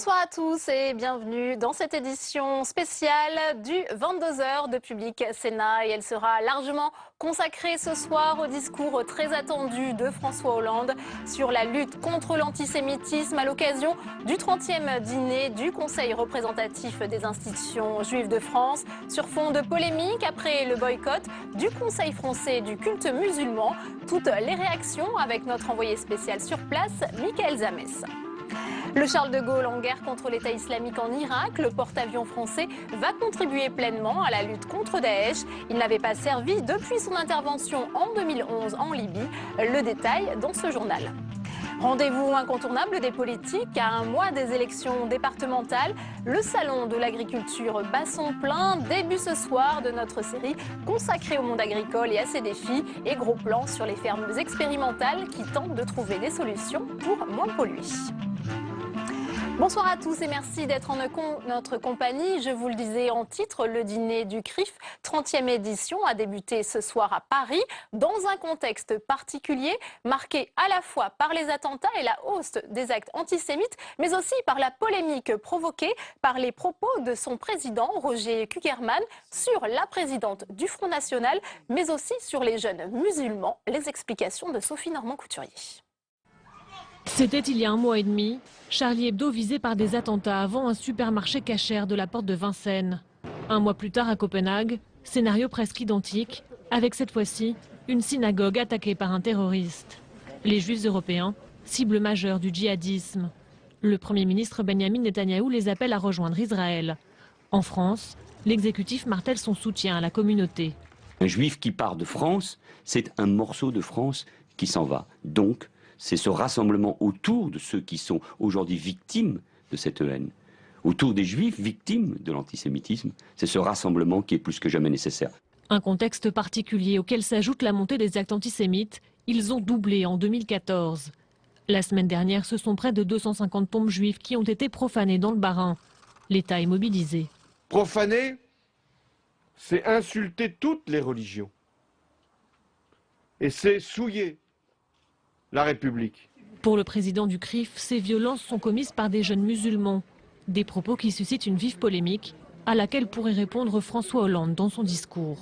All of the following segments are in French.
Bonsoir à tous et bienvenue dans cette édition spéciale du 22h de Public Sénat. Et elle sera largement consacrée ce soir au discours très attendu de François Hollande sur la lutte contre l'antisémitisme à l'occasion du 30e dîner du Conseil représentatif des institutions juives de France. Sur fond de polémique après le boycott du Conseil français du culte musulman. Toutes les réactions avec notre envoyé spécial sur place, Michael Zamès. Le Charles de Gaulle en guerre contre l'État islamique en Irak, le porte-avions français va contribuer pleinement à la lutte contre Daesh. Il n'avait pas servi depuis son intervention en 2011 en Libye. Le détail dans ce journal. Rendez-vous incontournable des politiques à un mois des élections départementales. Le salon de l'agriculture bat son plein. Début ce soir de notre série consacrée au monde agricole et à ses défis. Et gros plan sur les fermes expérimentales qui tentent de trouver des solutions pour moins polluer. Bonsoir à tous et merci d'être en notre compagnie. Je vous le disais en titre, le dîner du CRIF, 30e édition, a débuté ce soir à Paris dans un contexte particulier marqué à la fois par les attentats et la hausse des actes antisémites, mais aussi par la polémique provoquée par les propos de son président, Roger Kuckerman, sur la présidente du Front National, mais aussi sur les jeunes musulmans. Les explications de Sophie Normand-Couturier. C'était il y a un mois et demi, Charlie Hebdo visé par des attentats avant un supermarché cachère de la porte de Vincennes. Un mois plus tard à Copenhague, scénario presque identique, avec cette fois-ci une synagogue attaquée par un terroriste. Les Juifs européens, cible majeure du djihadisme. Le Premier ministre Benjamin Netanyahou les appelle à rejoindre Israël. En France, l'exécutif martèle son soutien à la communauté. Un Juif qui part de France, c'est un morceau de France qui s'en va. Donc, c'est ce rassemblement autour de ceux qui sont aujourd'hui victimes de cette haine, autour des Juifs victimes de l'antisémitisme, c'est ce rassemblement qui est plus que jamais nécessaire. Un contexte particulier auquel s'ajoute la montée des actes antisémites, ils ont doublé en 2014. La semaine dernière, ce sont près de 250 tombes juives qui ont été profanées dans le Bas-Rhin. L'État est mobilisé. Profaner, c'est insulter toutes les religions. Et c'est souiller la République. Pour le président du CRIF, ces violences sont commises par des jeunes musulmans. Des propos qui suscitent une vive polémique à laquelle pourrait répondre François Hollande dans son discours.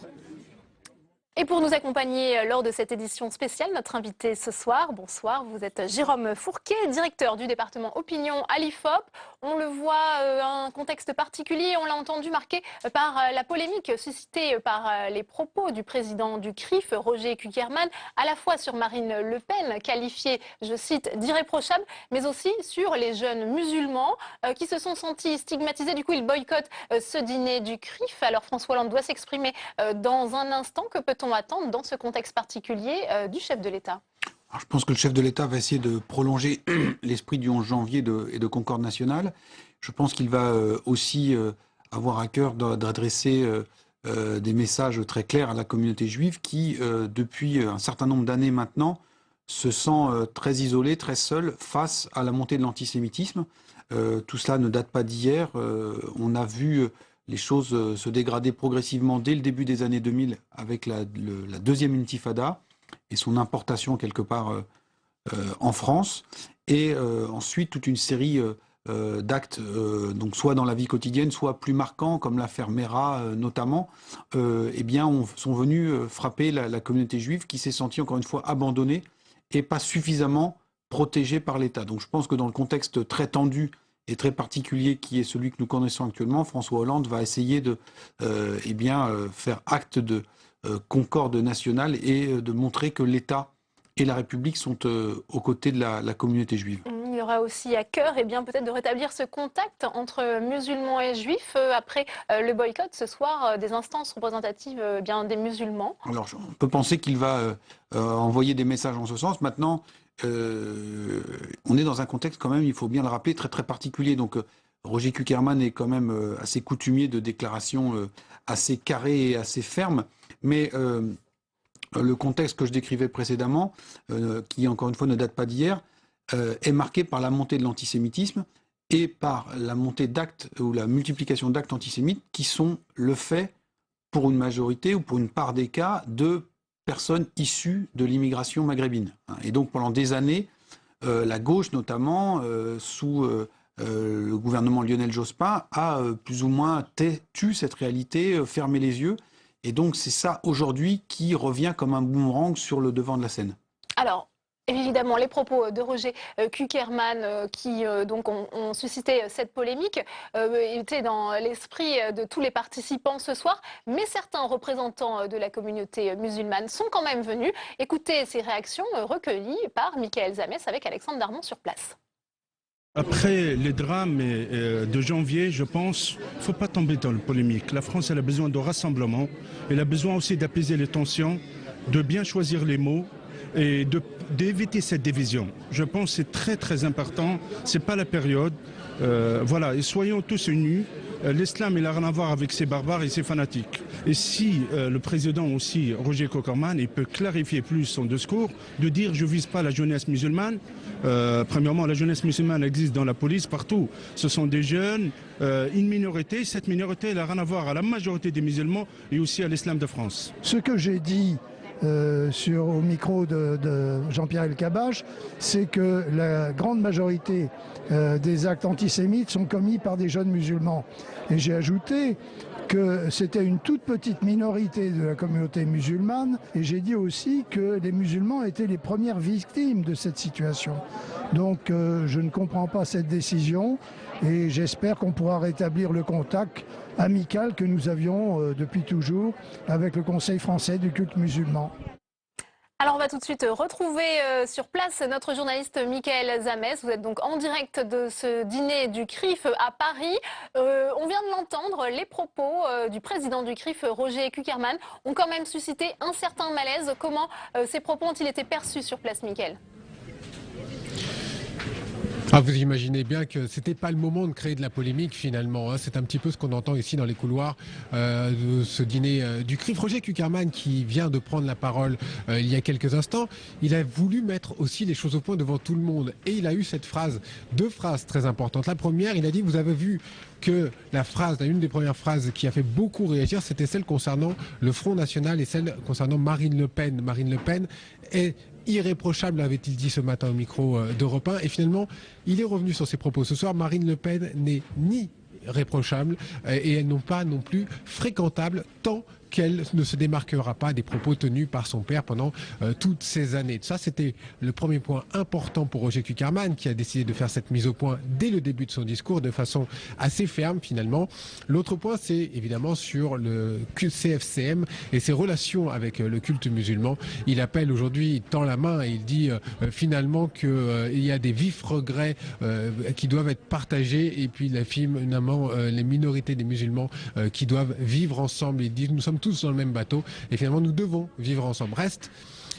Et pour nous accompagner lors de cette édition spéciale, notre invité ce soir, bonsoir, vous êtes Jérôme Fourquet, directeur du département Opinion à l'IFOP. On le voit, un contexte particulier, on l'a entendu, marqué par la polémique suscitée par les propos du président du CRIF, Roger Kuckerman, à la fois sur Marine Le Pen, qualifiée, je cite, d'irréprochable, mais aussi sur les jeunes musulmans qui se sont sentis stigmatisés. Du coup, ils boycottent ce dîner du CRIF. Alors François Hollande doit s'exprimer dans un instant. Que peut-on attendre dans ce contexte particulier du chef de l'État ? Alors, je pense que le chef de l'État va essayer de prolonger l'esprit du 11 janvier et de Concorde nationale. Je pense qu'il va aussi avoir à cœur d'adresser des messages très clairs à la communauté juive qui, depuis un certain nombre d'années maintenant, se sent très isolée, très seule face à la montée de l'antisémitisme. Tout cela ne date pas d'hier. On a vu les choses se dégrader progressivement dès le début des années 2000 avec la deuxième intifada et son importation quelque part en France. Et ensuite, toute une série d'actes, donc soit dans la vie quotidienne, soit plus marquants, comme l'affaire Mera notamment, eh bien, sont venus frapper la communauté juive qui s'est sentie encore une fois abandonnée et pas suffisamment protégée par l'État. Donc je pense que dans le contexte très tendu et très particulier qui est celui que nous connaissons actuellement, François Hollande va essayer de faire acte de concorde nationale et de montrer que l'État et la République sont aux côtés de la communauté juive. Il y aura aussi à cœur peut-être de rétablir ce contact entre musulmans et juifs après le boycott ce soir des instances représentatives des musulmans. Alors on peut penser qu'il va envoyer des messages en ce sens. Maintenant, on est dans un contexte quand même, il faut bien le rappeler, très très particulier. Donc Roger Kuckerman est quand même assez coutumier de déclarations assez carrées et assez fermes. Mais le contexte que je décrivais précédemment, qui encore une fois ne date pas d'hier, est marqué par la montée de l'antisémitisme et par la montée d'actes ou la multiplication d'actes antisémites qui sont le fait, pour une majorité ou pour une part des cas, de personnes issues de l'immigration maghrébine. Et donc pendant des années, la gauche notamment, sous le gouvernement Lionel Jospin a plus ou moins tu cette réalité, fermé les yeux. Et donc c'est ça aujourd'hui qui revient comme un boomerang sur le devant de la scène. Alors, évidemment, les propos de Roger Kuckerman qui donc ont suscité cette polémique étaient dans l'esprit de tous les participants ce soir, mais certains représentants de la communauté musulmane sont quand même venus. Écoutez ces réactions recueillies par Michael Zamès avec Alexandre Darmon sur place. Après les drames de janvier, je pense qu'il ne faut pas tomber dans la polémique. La France elle a besoin de rassemblement, elle a besoin aussi d'apaiser les tensions, de bien choisir les mots et d'éviter cette division. Je pense que c'est très très important, ce n'est pas la période. Voilà, et soyons tous unis. L'islam, il n'a rien à voir avec ces barbares et ces fanatiques. Et si le président aussi, Roger Kuckerman, il peut clarifier plus son discours, de dire je ne vise pas la jeunesse musulmane. Premièrement, la jeunesse musulmane existe dans la police partout. Ce sont des jeunes, une minorité. Cette minorité, elle n'a rien à voir à la majorité des musulmans et aussi à l'islam de France. Ce que j'ai dit au micro de Jean-Pierre Elkabbach, c'est que la grande majorité des actes antisémites sont commis par des jeunes musulmans. Et j'ai ajouté que c'était une toute petite minorité de la communauté musulmane, et j'ai dit aussi que les musulmans étaient les premières victimes de cette situation. Donc je ne comprends pas cette décision, et j'espère qu'on pourra rétablir le contact amical que nous avions depuis toujours avec le Conseil français du culte musulman. Alors on va tout de suite retrouver sur place notre journaliste Michael Zamès. Vous êtes donc en direct de ce dîner du CRIF à Paris. On vient de l'entendre, les propos du président du CRIF, Roger Kuckerman, ont quand même suscité un certain malaise. Comment ces propos ont-ils été perçus sur place, Michael ? Vous imaginez bien que c'était pas le moment de créer de la polémique finalement. C'est un petit peu ce qu'on entend ici dans les couloirs de ce dîner du CRIF. Roger Kuckerman, qui vient de prendre la parole il y a quelques instants, il a voulu mettre aussi les choses au point devant tout le monde. Et il a eu cette phrase, deux phrases très importantes. La première, il a dit, vous avez vu que une des premières phrases qui a fait beaucoup réagir, c'était celle concernant le Front National et celle concernant Marine Le Pen. Marine Le Pen est irréprochable, avait-il dit ce matin au micro d'Europe 1. Et finalement, il est revenu sur ses propos ce soir. Marine Le Pen n'est ni réprochable et elle n'est pas non plus fréquentable tant qu'elle ne se démarquera pas des propos tenus par son père pendant toutes ces années. Ça, c'était le premier point important pour Roger Kuckerman, qui a décidé de faire cette mise au point dès le début de son discours, de façon assez ferme finalement. L'autre point, c'est évidemment sur le CFCM et ses relations avec le culte musulman. Il appelle aujourd'hui, il tend la main et il dit finalement qu'il y a des vifs regrets qui doivent être partagés, et puis finalement les minorités des musulmans qui doivent vivre ensemble. Il dit nous sommes tous dans le même bateau et finalement nous devons vivre ensemble.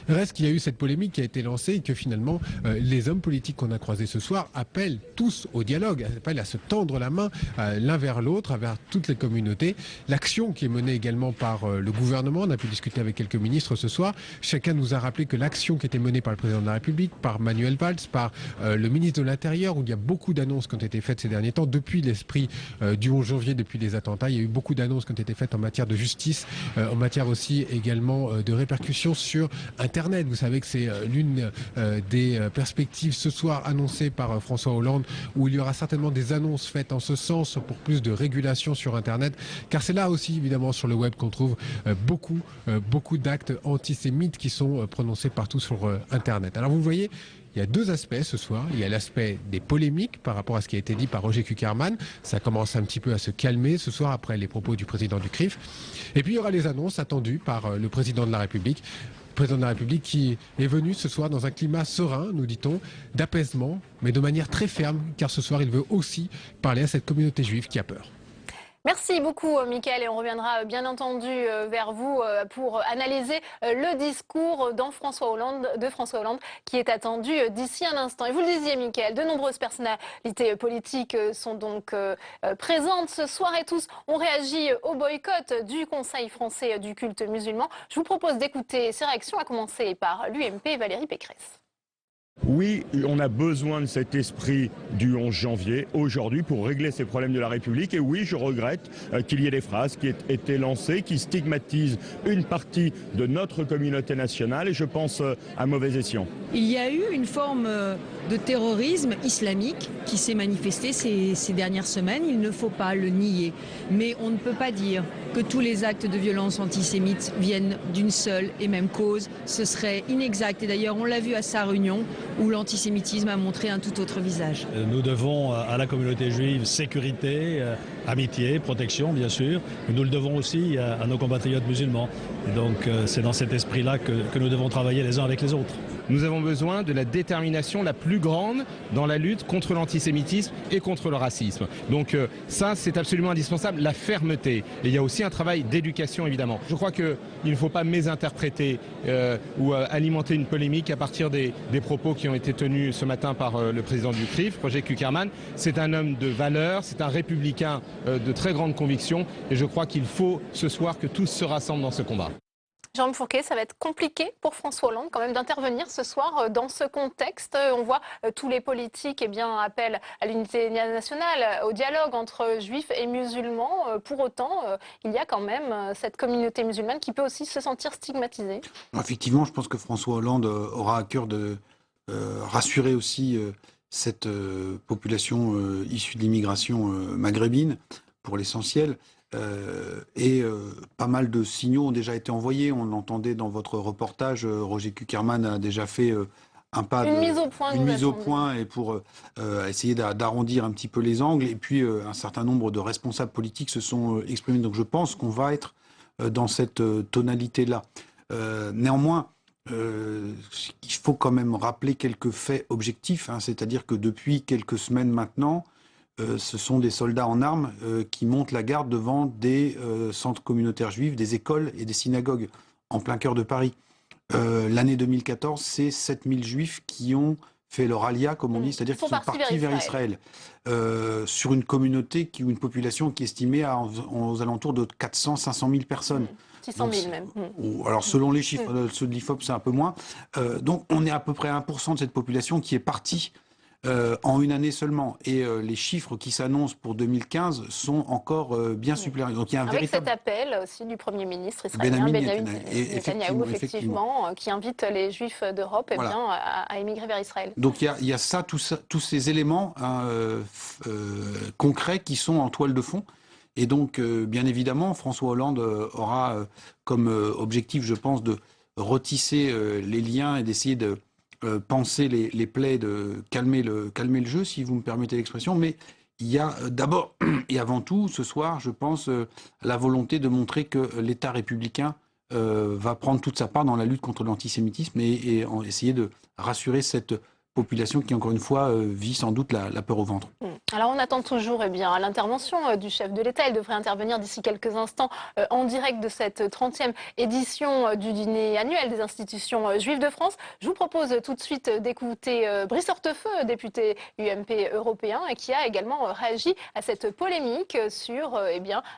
Reste qu'il y a eu cette polémique qui a été lancée et que finalement les hommes politiques qu'on a croisés ce soir appellent tous au dialogue, appellent à se tendre la main l'un vers l'autre, vers toutes les communautés. L'action qui est menée également par le gouvernement, on a pu discuter avec quelques ministres ce soir, chacun nous a rappelé que l'action qui était menée par le président de la République, par Manuel Valls, par le ministre de l'Intérieur, où il y a beaucoup d'annonces qui ont été faites ces derniers temps, depuis l'esprit du 11 janvier, depuis les attentats, il y a eu beaucoup d'annonces qui ont été faites en matière de justice, en matière aussi également de répercussions sur Internet. Vous savez que c'est l'une des perspectives ce soir annoncées par François Hollande, où il y aura certainement des annonces faites en ce sens pour plus de régulation sur Internet, car c'est là aussi évidemment sur le web qu'on trouve beaucoup d'actes antisémites qui sont prononcés partout sur Internet. Alors vous voyez, il y a deux aspects ce soir. Il y a l'aspect des polémiques par rapport à ce qui a été dit par Roger Kuckerman. Ça commence un petit peu à se calmer ce soir après les propos du président du CRIF. Et puis il y aura les annonces attendues par le président de la République. Le président de la République qui est venu ce soir dans un climat serein, nous dit-on, d'apaisement, mais de manière très ferme, car ce soir il veut aussi parler à cette communauté juive qui a peur. Merci beaucoup, Michael, et on reviendra bien entendu vers vous pour analyser le discours de François Hollande qui est attendu d'ici un instant. Et vous le disiez, Michael, de nombreuses personnalités politiques sont donc présentes ce soir et tous ont réagi au boycott du Conseil français du culte musulman. Je vous propose d'écouter ces réactions, à commencer par l'UMP Valérie Pécresse. Oui, on a besoin de cet esprit du 11 janvier aujourd'hui pour régler ces problèmes de la République. Et oui, je regrette qu'il y ait des phrases qui aient été lancées, qui stigmatisent une partie de notre communauté nationale et je pense à mauvais escient. Il y a eu une forme de terrorisme islamique qui s'est manifestée ces dernières semaines. Il ne faut pas le nier. Mais on ne peut pas dire que tous les actes de violence antisémite viennent d'une seule et même cause. Ce serait inexact. Et d'ailleurs, on l'a vu à Sarre-Union, où l'antisémitisme a montré un tout autre visage. Nous devons à la communauté juive sécurité, amitié, protection bien sûr, mais nous le devons aussi à nos compatriotes musulmans. Et donc c'est dans cet esprit-là que nous devons travailler les uns avec les autres. Nous avons besoin de la détermination la plus grande dans la lutte contre l'antisémitisme et contre le racisme. Donc ça, c'est absolument indispensable, la fermeté. Et il y a aussi un travail d'éducation, évidemment. Je crois qu'il ne faut pas mésinterpréter ou alimenter une polémique à partir des propos qui ont été tenus ce matin par le président du CRIF, Roger Kuckerman. C'est un homme de valeur, c'est un républicain de très grande conviction. Et je crois qu'il faut ce soir que tous se rassemblent dans ce combat. Jean Fourquet, ça va être compliqué pour François Hollande quand même d'intervenir ce soir dans ce contexte. On voit tous les politiques appellent à l'unité nationale, au dialogue entre juifs et musulmans. Pour autant, il y a quand même cette communauté musulmane qui peut aussi se sentir stigmatisée. Effectivement, je pense que François Hollande aura à cœur de rassurer aussi cette population issue de l'immigration maghrébine, pour l'essentiel. Pas mal de signaux ont déjà été envoyés. On l'entendait dans votre reportage. Roger Kuckerman a déjà fait un pas une mise au point et pour essayer d'arrondir un petit peu les angles. Et puis un certain nombre de responsables politiques se sont exprimés. Donc je pense qu'on va être dans cette tonalité-là. Néanmoins, il faut quand même rappeler quelques faits objectifs. C'est-à-dire que depuis quelques semaines maintenant, ce sont des soldats en armes qui montent la garde devant des centres communautaires juifs, des écoles et des synagogues en plein cœur de Paris. L'année 2014, c'est 7000 juifs qui ont fait leur alia, comme on dit, c'est-à-dire qui sont partis vers Israël. Sur une communauté, une population qui est estimée aux alentours de 400-500 000 personnes. 600 000 même. Alors selon les chiffres, ceux de l'IFOP, c'est un peu moins. Donc on est à peu près à 1% de cette population qui est partie en une année seulement. Et les chiffres qui s'annoncent pour 2015 sont encore bien supérieurs. Donc il y a un Avec cet appel aussi du Premier ministre israélien Benjamin Netanyahou, effectivement, qui invite les Juifs d'Europe à émigrer vers Israël. Donc il y a ça, tous ces éléments concrets qui sont en toile de fond. Et donc, bien évidemment, François Hollande aura comme objectif, je pense, de retisser les liens et d'essayer de penser les plaies, de calmer le jeu, si vous me permettez l'expression. Mais il y a d'abord et avant tout, ce soir, je pense, la volonté de montrer que l'État républicain va prendre toute sa part dans la lutte contre l'antisémitisme et essayer de rassurer cette population qui, encore une fois, vit sans doute la peur au ventre. Alors on attend toujours l'intervention du chef de l'État. Il devrait intervenir d'ici quelques instants en direct de cette 30e édition du dîner annuel des institutions juives de France. Je vous propose tout de suite d'écouter Brice Hortefeux, député UMP européen, et qui a également réagi à cette polémique sur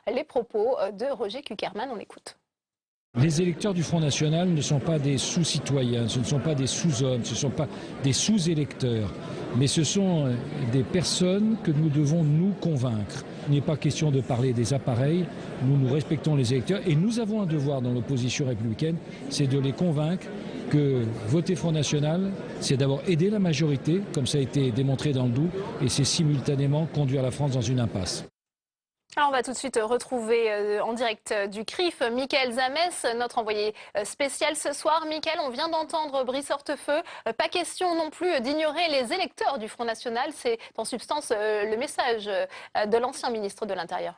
les propos de Roger Kuckerman. On écoute. Les électeurs du Front National ne sont pas des sous-citoyens, ce ne sont pas des sous-hommes, ce ne sont pas des sous-électeurs, mais ce sont des personnes que nous devons nous convaincre. Il n'est pas question de parler des appareils, nous respectons les électeurs et nous avons un devoir dans l'opposition républicaine, c'est de les convaincre que voter Front National, c'est d'abord aider la majorité, comme ça a été démontré dans le Doubs, et c'est simultanément conduire la France dans une impasse. Alors on va tout de suite retrouver en direct du CRIF Mickaël Zamès, notre envoyé spécial ce soir. Mickaël, on vient d'entendre Brice Hortefeux. Pas question non plus d'ignorer les électeurs du Front National. C'est en substance le message de l'ancien ministre de l'Intérieur.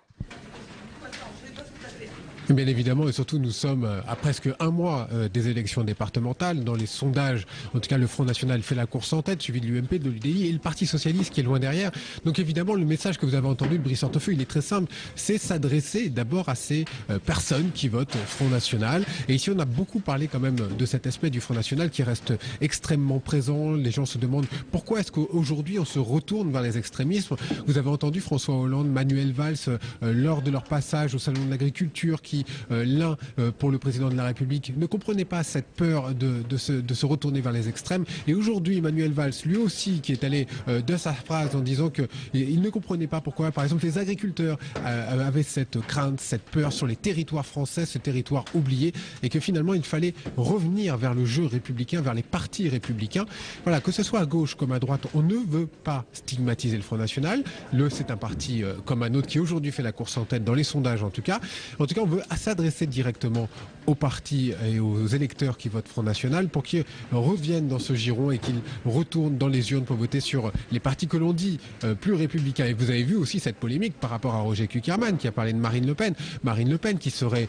Bien évidemment, et surtout nous sommes à presque un mois des élections départementales. Dans les sondages, en tout cas le Front National fait la course en tête, suivi de l'UMP, de l'UDI et le Parti Socialiste qui est loin derrière. Donc évidemment, le message que vous avez entendu de Brice Hortefeux, il est très simple, c'est s'adresser d'abord à ces personnes qui votent Front National. Et ici, on a beaucoup parlé quand même de cet aspect du Front National qui reste extrêmement présent. Les gens se demandent pourquoi est-ce qu'aujourd'hui on se retourne vers les extrémismes. Vous avez entendu François Hollande, Manuel Valls, lors de leur passage au Salon de l'Agriculture, qui qui, l'un pour le président de la République, ne comprenait pas cette peur de se retourner vers les extrêmes. Et aujourd'hui, Manuel Valls, lui aussi, qui est allé de sa phrase en disant qu'il ne comprenait pas pourquoi, par exemple, les agriculteurs avaient cette crainte, cette peur sur les territoires français, ce territoire oublié, et que finalement, il fallait revenir vers le jeu républicain, vers les partis républicains. Voilà, que ce soit à gauche comme à droite, on ne veut pas stigmatiser le Front National. C'est un parti comme un autre qui aujourd'hui fait la course en tête dans les sondages en tout cas. En tout cas, on veut s'adresser directement aux partis et aux électeurs qui votent Front National pour qu'ils reviennent dans ce giron et qu'ils retournent dans les urnes pour voter sur les partis que l'on dit plus républicains. Et vous avez vu aussi cette polémique par rapport à Roger Kuckerman qui a parlé de Marine Le Pen. Marine Le Pen qui serait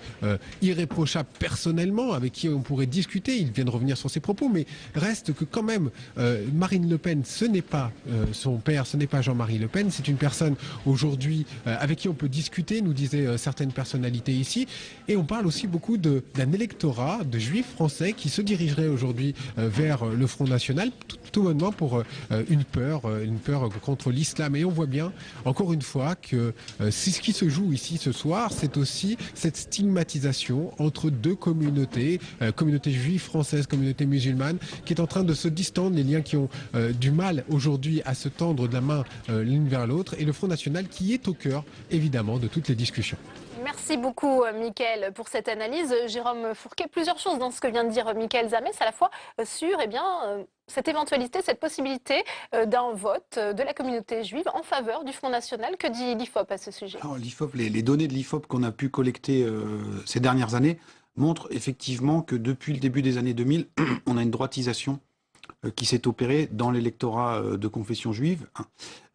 irréprochable personnellement, avec qui on pourrait discuter. Il vient de revenir sur ses propos, mais reste que quand même Marine Le Pen, ce n'est pas son père, ce n'est pas Jean-Marie Le Pen, c'est une personne aujourd'hui avec qui on peut discuter, nous disaient certaines personnalités ici. Et on parle aussi beaucoup d'un électorat de juifs français qui se dirigerait aujourd'hui vers le Front National, tout bonnement pour une peur contre l'islam. Et on voit bien, encore une fois, que ce qui se joue ici ce soir, c'est aussi cette stigmatisation entre deux communautés, communauté juive française, communauté musulmane, qui est en train de se distendre, les liens qui ont du mal aujourd'hui à se tendre de la main l'une vers l'autre, et le Front National qui est au cœur, évidemment, de toutes les discussions. Merci beaucoup, Mickaël, pour cette analyse. Jérôme Fourquet, plusieurs choses dans ce que vient de dire Mickaël Zamès, à la fois sur cette éventualité, cette possibilité d'un vote de la communauté juive en faveur du Front National. Que dit l'IFOP à ce sujet? Alors, l'IFOP, les données de l'IFOP qu'on a pu collecter ces dernières années montrent effectivement que depuis le début des années 2000, on a une droitisation qui s'est opérée dans l'électorat de confession juive,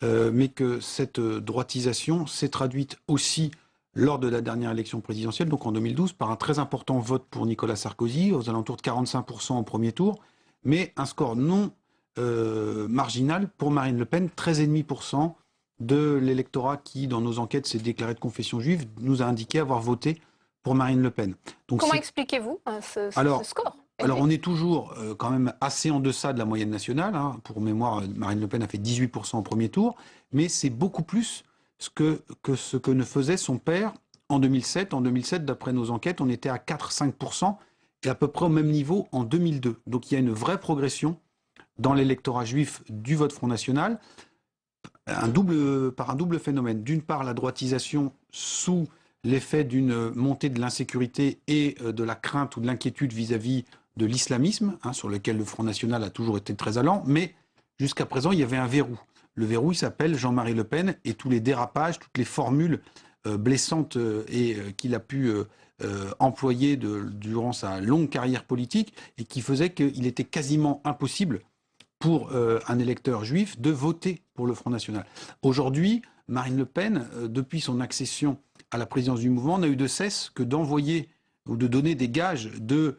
mais que cette droitisation s'est traduite aussi lors de la dernière élection présidentielle, donc en 2012, par un très important vote pour Nicolas Sarkozy, aux alentours de 45% au premier tour, mais un score non marginal pour Marine Le Pen, 13,5% de l'électorat qui, dans nos enquêtes, s'est déclaré de confession juive, nous a indiqué avoir voté pour Marine Le Pen. Donc, comment expliquez-vous ce score? Alors on est toujours quand même assez en deçà de la moyenne nationale. Pour mémoire, Marine Le Pen a fait 18% au premier tour, mais c'est beaucoup plus ce que ne faisait son père en 2007. En 2007, d'après nos enquêtes, on était à 4-5% et à peu près au même niveau en 2002. Donc il y a une vraie progression dans l'électorat juif du vote Front National, par un double phénomène. D'une part, la droitisation sous l'effet d'une montée de l'insécurité et de la crainte ou de l'inquiétude vis-à-vis de l'islamisme, sur lequel le Front National a toujours été très allant, mais jusqu'à présent, il y avait un verrou. Le verrou, il s'appelle Jean-Marie Le Pen, et tous les dérapages, toutes les formules blessantes qu'il a pu employer durant sa longue carrière politique, et qui faisaient qu'il était quasiment impossible pour un électeur juif de voter pour le Front National. Aujourd'hui, Marine Le Pen, depuis son accession à la présidence du mouvement, n'a eu de cesse que d'envoyer ou de donner des gages de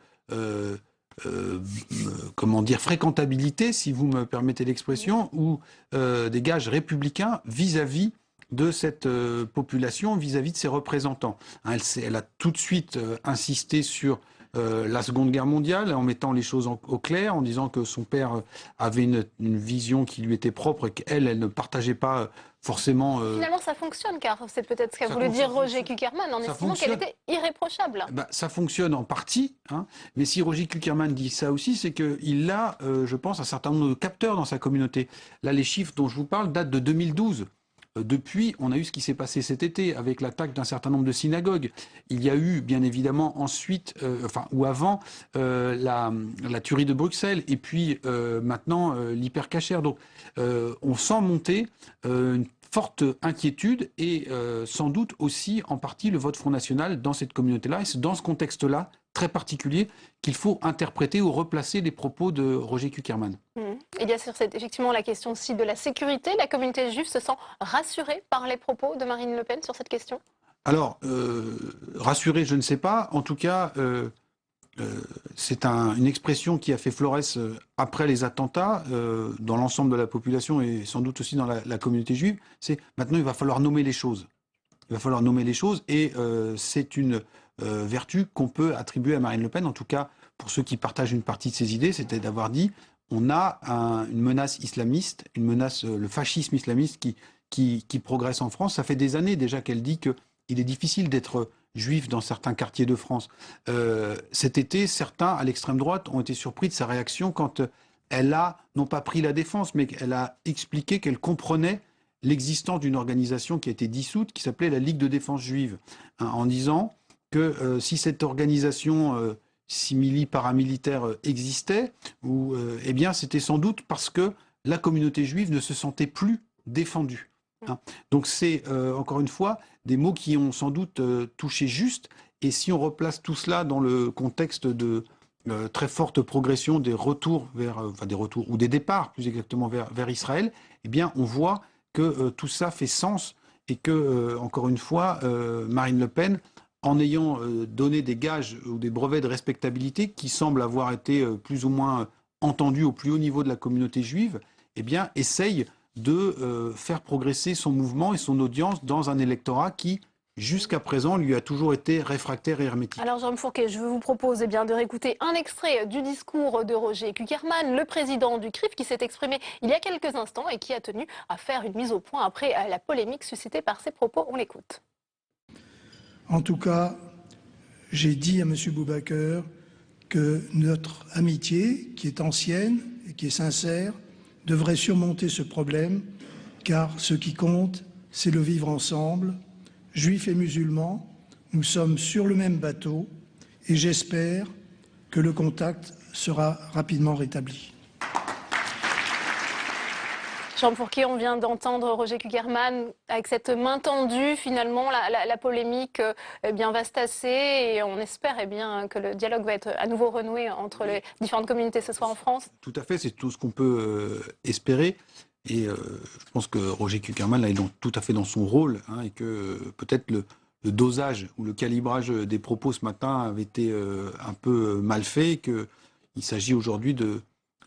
fréquentabilité, si vous me permettez l'expression, ou des gages républicains vis-à-vis de cette population, vis-à-vis de ses représentants. Elle a tout de suite insisté sur la Seconde Guerre mondiale, en mettant les choses au clair, en disant que son père avait une vision qui lui était propre et qu'elle ne partageait pas forcément... Finalement, ça fonctionne, car c'est peut-être ce qu'a voulu dire Roger Kuckerman, en estimant qu'elle était irréprochable. Ça fonctionne en partie, mais si Roger Kuckerman dit ça aussi, c'est qu'il a, je pense, un certain nombre de capteurs dans sa communauté. Là, les chiffres dont je vous parle datent de 2012. Depuis, on a eu ce qui s'est passé cet été avec l'attaque d'un certain nombre de synagogues. Il y a eu, bien évidemment, ensuite, ou avant, la tuerie de Bruxelles, et puis maintenant l'hypercachère. Donc, on sent monter une forte inquiétude et sans doute aussi en partie le vote Front National dans cette communauté-là. Et c'est dans ce contexte-là très particulier qu'il faut interpréter ou replacer les propos de Roger Kuckerman. Il y a effectivement la question aussi de la sécurité. La communauté juive se sent rassurée par les propos de Marine Le Pen sur cette question? Alors, rassurée, je ne sais pas. En tout cas, c'est une expression qui a fait florès après les attentats dans l'ensemble de la population et sans doute aussi dans la communauté juive. C'est maintenant il va falloir nommer les choses. Il va falloir nommer les choses et c'est une vertu qu'on peut attribuer à Marine Le Pen, en tout cas pour ceux qui partagent une partie de ses idées, c'était d'avoir dit on a une menace islamiste, une menace, le fascisme islamiste qui progresse en France. Ça fait des années déjà qu'elle dit qu'il est difficile d'être juifs dans certains quartiers de France. Cet été, certains à l'extrême droite ont été surpris de sa réaction quand elle a, non pas pris la défense, mais elle a expliqué qu'elle comprenait l'existence d'une organisation qui a été dissoute, qui s'appelait la Ligue de défense juive, hein, en disant que si cette organisation simili-paramilitaire existait, eh bien c'était sans doute parce que la communauté juive ne se sentait plus défendue. Hein. Donc c'est, encore une fois, des mots qui ont sans doute touché juste, et si on replace tout cela dans le contexte de très forte progression des retours des retours, ou des départs plus exactement vers Israël, eh bien on voit que tout ça fait sens et que, encore une fois, Marine Le Pen, en ayant donné des gages ou des brevets de respectabilité qui semblent avoir été plus ou moins entendus au plus haut niveau de la communauté juive, eh bien, essaye de faire progresser son mouvement et son audience dans un électorat qui, jusqu'à présent, lui a toujours été réfractaire et hermétique. Alors Jérôme Fourquet, je vous propose de réécouter un extrait du discours de Roger Kuckerman, le président du CRIF, qui s'est exprimé il y a quelques instants et qui a tenu à faire une mise au point après la polémique suscitée par ses propos. On l'écoute. En tout cas, j'ai dit à M. Boubaker que notre amitié, qui est ancienne et qui est sincère, devrait surmonter ce problème, car ce qui compte, c'est le vivre ensemble. Juifs et musulmans, nous sommes sur le même bateau et j'espère que le contact sera rapidement rétabli. Jérôme Fourquet, on vient d'entendre Roger Kuckerman avec cette main tendue. Finalement, la polémique va se tasser et on espère que le dialogue va être à nouveau renoué entre les différentes communautés ce soir en France. Tout à fait, c'est tout ce qu'on peut espérer. Et je pense que Roger Kuckerman là, est donc tout à fait dans son rôle, hein, et que peut-être le dosage ou le calibrage des propos ce matin avait été un peu mal fait, qu'il s'agit aujourd'hui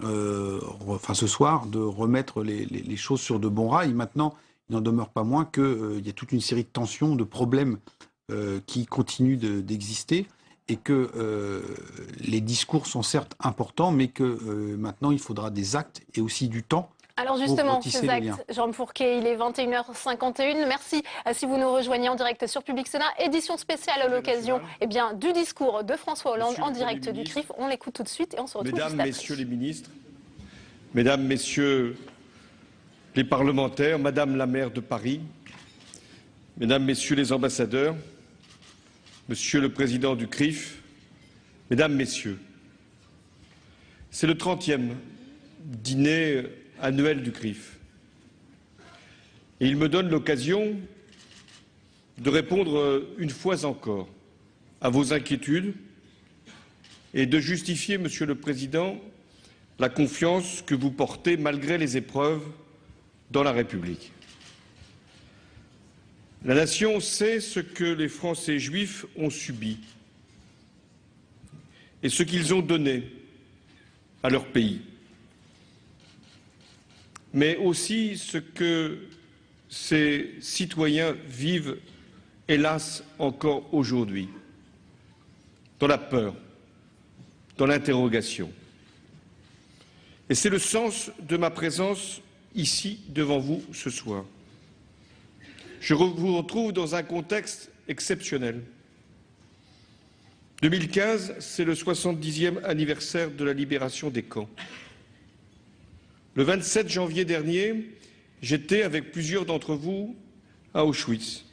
ce soir, de remettre les choses sur de bons rails. Maintenant, il n'en demeure pas moins qu'il y a toute une série de tensions, de problèmes qui continuent d'exister, et que les discours sont certes importants, mais que maintenant il faudra des actes et aussi du temps. Alors justement, ces actes, Jérôme Fourquet, il est 21h51. Merci si vous nous rejoignez en direct sur Public Sénat. Édition spéciale à l'occasion du discours de François Hollande en direct du CRIF. On l'écoute tout de suite et on se retrouve juste après. Mesdames, Messieurs les ministres, Mesdames, Messieurs les parlementaires, Madame la maire de Paris, Mesdames, Messieurs les ambassadeurs, Monsieur le Président du CRIF, Mesdames, Messieurs, c'est le 30e dîner annuel du CRIF. Et il me donne l'occasion de répondre une fois encore à vos inquiétudes et de justifier, Monsieur le Président, la confiance que vous portez malgré les épreuves dans la République. La nation sait ce que les Français juifs ont subi et ce qu'ils ont donné à leur pays, mais aussi ce que ces citoyens vivent, hélas, encore aujourd'hui, dans la peur, dans l'interrogation. Et c'est le sens de ma présence ici devant vous ce soir. Je vous retrouve dans un contexte exceptionnel. 2015, c'est le 70e anniversaire de la libération des camps. Le 27 janvier dernier, j'étais avec plusieurs d'entre vous à Auschwitz.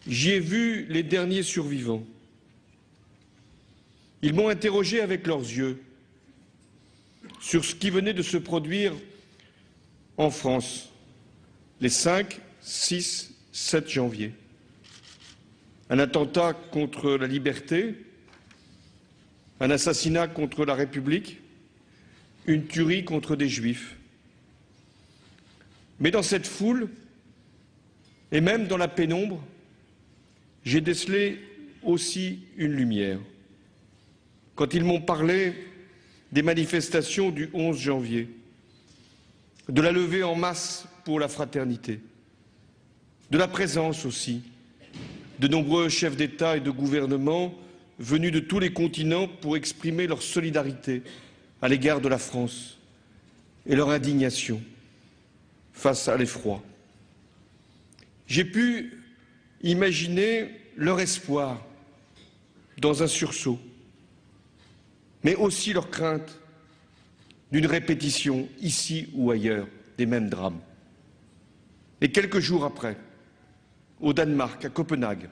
J'y ai vu les derniers survivants. Ils m'ont interrogé avec leurs yeux sur ce qui venait de se produire en France les 5, 6, 7 janvier. Un attentat contre la liberté, un assassinat contre la République, une tuerie contre des Juifs. Mais dans cette foule, et même dans la pénombre, j'ai décelé aussi une lumière. Quand ils m'ont parlé des manifestations du 11 janvier, de la levée en masse pour la fraternité, de la présence aussi de nombreux chefs d'État et de gouvernement venus de tous les continents pour exprimer leur solidarité à l'égard de la France et leur indignation face à l'effroi. J'ai pu imaginer leur espoir dans un sursaut, mais aussi leur crainte d'une répétition, ici ou ailleurs, des mêmes drames. Et quelques jours après, au Danemark, à Copenhague,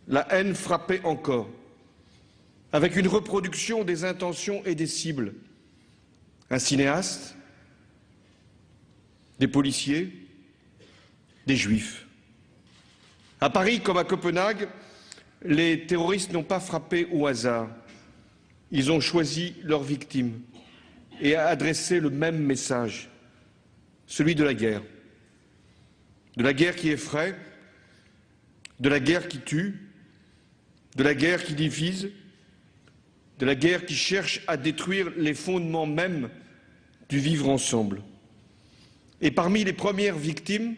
la haine frappait encore, avec une reproduction des intentions et des cibles. Un cinéaste, des policiers, des juifs. À Paris comme à Copenhague, les terroristes n'ont pas frappé au hasard. Ils ont choisi leurs victimes et adressé le même message, celui de la guerre. De la guerre qui effraie, de la guerre qui tue, de la guerre qui divise, de la guerre qui cherche à détruire les fondements mêmes du vivre ensemble. Et parmi les premières victimes,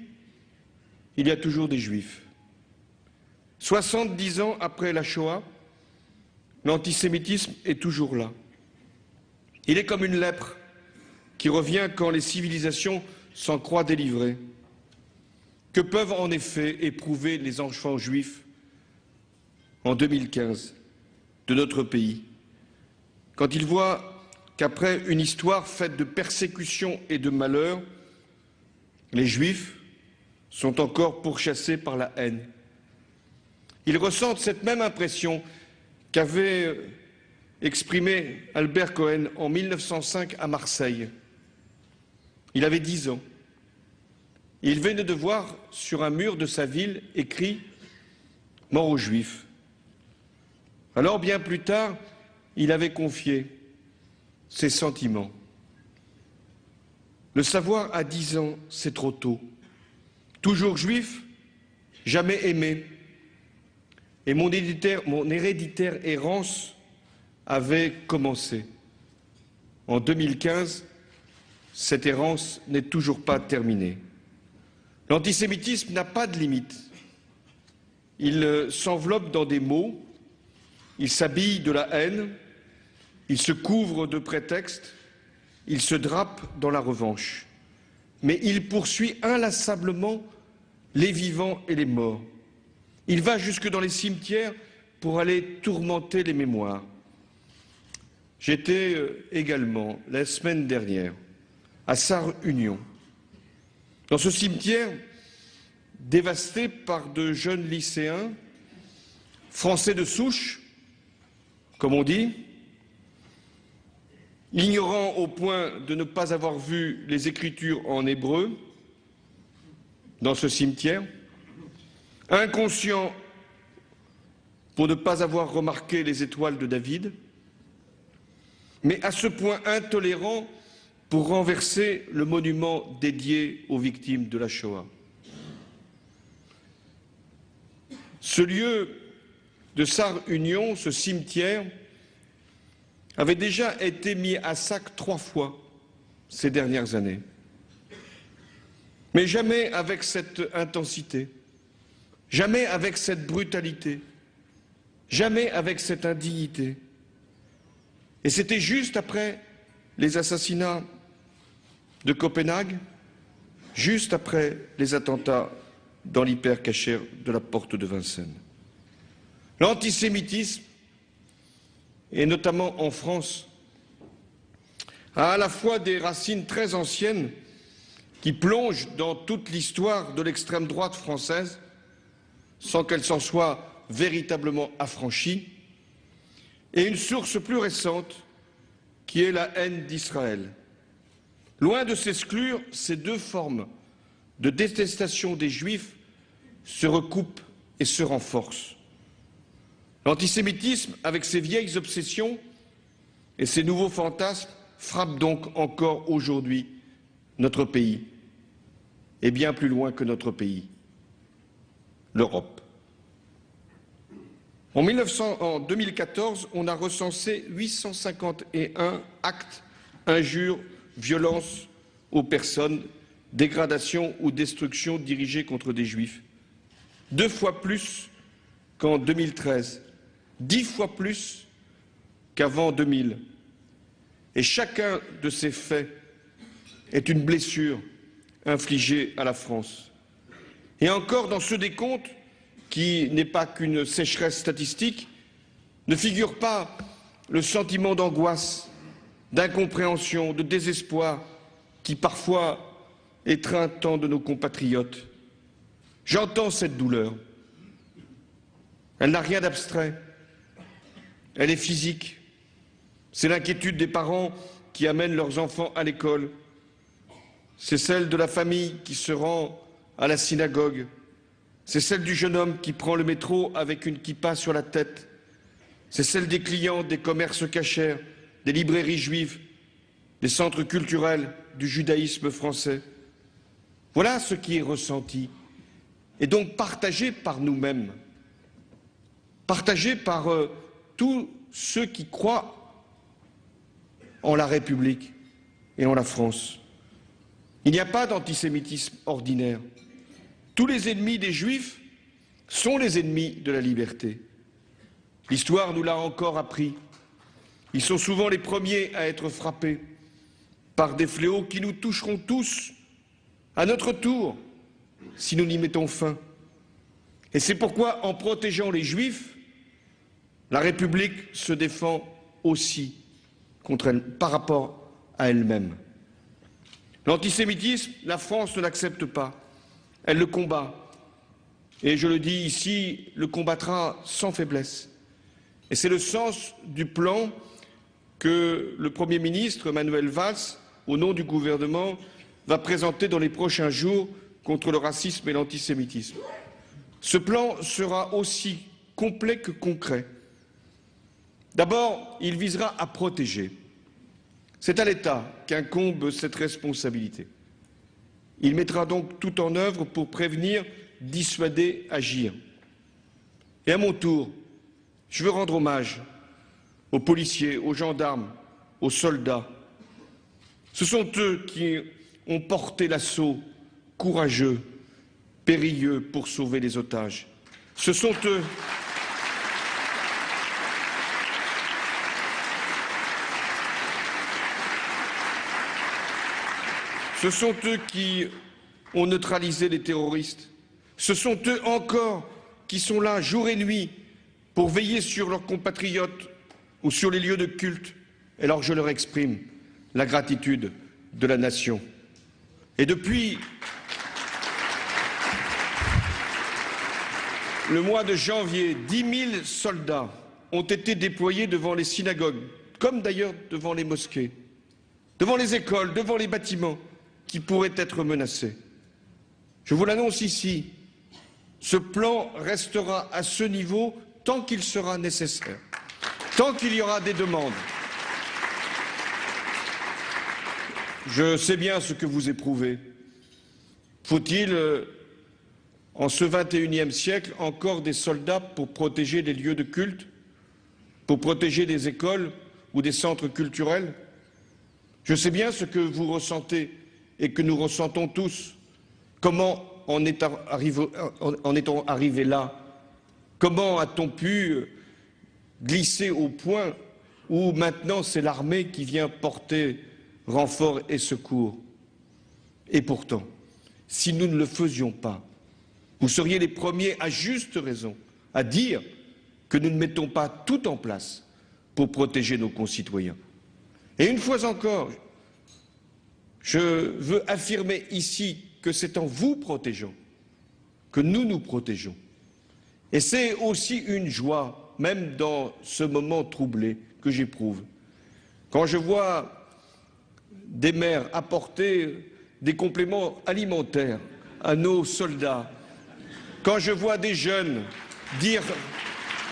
il y a toujours des Juifs. 70 ans après la Shoah, l'antisémitisme est toujours là. Il est comme une lèpre qui revient quand les civilisations s'en croient délivrées. Que peuvent en effet éprouver les enfants juifs en 2015 de notre pays, quand ils voient qu'après une histoire faite de persécutions et de malheurs, les Juifs sont encore pourchassés par la haine. Ils ressentent cette même impression qu'avait exprimée Albert Cohen en 1905 à Marseille. Il avait 10 ans. Il venait de voir sur un mur de sa ville écrit « Mort aux Juifs ». Alors, bien plus tard, il avait confié ses sentiments. Le savoir à 10 ans, c'est trop tôt. Toujours juif, jamais aimé. Et mon héréditaire errance avait commencé. En 2015, cette errance n'est toujours pas terminée. L'antisémitisme n'a pas de limite. Il s'enveloppe dans des mots, il s'habille de la haine, il se couvre de prétextes, il se drape dans la revanche. Mais il poursuit inlassablement les vivants et les morts. Il va jusque dans les cimetières pour aller tourmenter les mémoires. J'étais également, la semaine dernière, à Sarre-Union. Dans ce cimetière, dévasté par de jeunes lycéens, français de souche, comme on dit, ignorants au point de ne pas avoir vu les Écritures en hébreu, dans ce cimetière, inconscients pour ne pas avoir remarqué les étoiles de David, mais à ce point intolérants pour renverser le monument dédié aux victimes de la Shoah. Ce lieu de Sarre-Union, ce cimetière, avait déjà été mis à sac 3 fois ces dernières années. Mais jamais avec cette intensité, jamais avec cette brutalité, jamais avec cette indignité. Et c'était juste après les assassinats de Copenhague, juste après les attentats dans l'hypercachère de la porte de Vincennes. L'antisémitisme, et notamment en France, a à la fois des racines très anciennes qui plongent dans toute l'histoire de l'extrême droite française sans qu'elle s'en soit véritablement affranchie, et une source plus récente qui est la haine d'Israël. Loin de s'exclure, ces deux formes de détestation des Juifs se recoupent et se renforcent. L'antisémitisme, avec ses vieilles obsessions et ses nouveaux fantasmes, frappe donc encore aujourd'hui notre pays, et bien plus loin que notre pays, l'Europe. En 2014, on a recensé 851 actes, injures, violences aux personnes, dégradations ou destructions dirigées contre des Juifs. 2 fois plus qu'en 2013, 10 fois plus qu'avant 2000. Et chacun de ces faits est une blessure infligée à la France. Et encore, dans ce décompte, qui n'est pas qu'une sécheresse statistique, ne figure pas le sentiment d'angoisse, d'incompréhension, de désespoir qui parfois étreint tant de nos compatriotes. J'entends cette douleur. Elle n'a rien d'abstrait. Elle est physique. C'est l'inquiétude des parents qui amènent leurs enfants à l'école. C'est celle de la famille qui se rend à la synagogue. C'est celle du jeune homme qui prend le métro avec une kippa sur la tête. C'est celle des clients des commerces cachers, des librairies juives, des centres culturels du judaïsme français. Voilà ce qui est ressenti et donc partagé par nous-mêmes, partagé par tous ceux qui croient en la République et en la France. Il n'y a pas d'antisémitisme ordinaire. Tous les ennemis des Juifs sont les ennemis de la liberté. L'histoire nous l'a encore appris. Ils sont souvent les premiers à être frappés par des fléaux qui nous toucheront tous à notre tour si nous n'y mettons fin. Et c'est pourquoi, en protégeant les Juifs, la République se défend aussi contre elle, par rapport à elle-même. L'antisémitisme, la France ne l'accepte pas. Elle le combat. Et je le dis ici, le combattra sans faiblesse. Et c'est le sens du plan que le Premier ministre, Manuel Valls, au nom du gouvernement, va présenter dans les prochains jours contre le racisme et l'antisémitisme. Ce plan sera aussi complet que concret. D'abord, il visera à protéger. C'est à l'État qu'incombe cette responsabilité. Il mettra donc tout en œuvre pour prévenir, dissuader, agir. Et à mon tour, je veux rendre hommage aux policiers, aux gendarmes, aux soldats. Ce sont eux qui ont porté l'assaut courageux, périlleux pour sauver les otages. Ce sont eux qui ont neutralisé les terroristes. Ce sont eux encore qui sont là jour et nuit pour veiller sur leurs compatriotes ou sur les lieux de culte. Et alors je leur exprime la gratitude de la nation. Et depuis le mois de janvier, 10 000 soldats ont été déployés devant les synagogues, comme d'ailleurs devant les mosquées, devant les écoles, devant les bâtiments qui pourraient être menacés. Je vous l'annonce ici, ce plan restera à ce niveau tant qu'il sera nécessaire, tant qu'il y aura des demandes. Je sais bien ce que vous éprouvez. Faut-il, en ce XXIe siècle, encore des soldats pour protéger les lieux de culte, pour protéger des écoles ou des centres culturels? Je sais bien ce que vous ressentez et que nous ressentons tous. Comment en est-on arrivé là? Comment a-t-on pu glisser au point où maintenant c'est l'armée qui vient porter renfort et secours? Et pourtant, si nous ne le faisions pas, vous seriez les premiers, à juste raison, à dire que nous ne mettons pas tout en place pour protéger nos concitoyens. Et une fois encore, je veux affirmer ici que c'est en vous protégeant que nous nous protégeons. Et c'est aussi une joie, même dans ce moment troublé que j'éprouve, quand je vois des mères apporter des compléments alimentaires à nos soldats, quand je vois des jeunes dire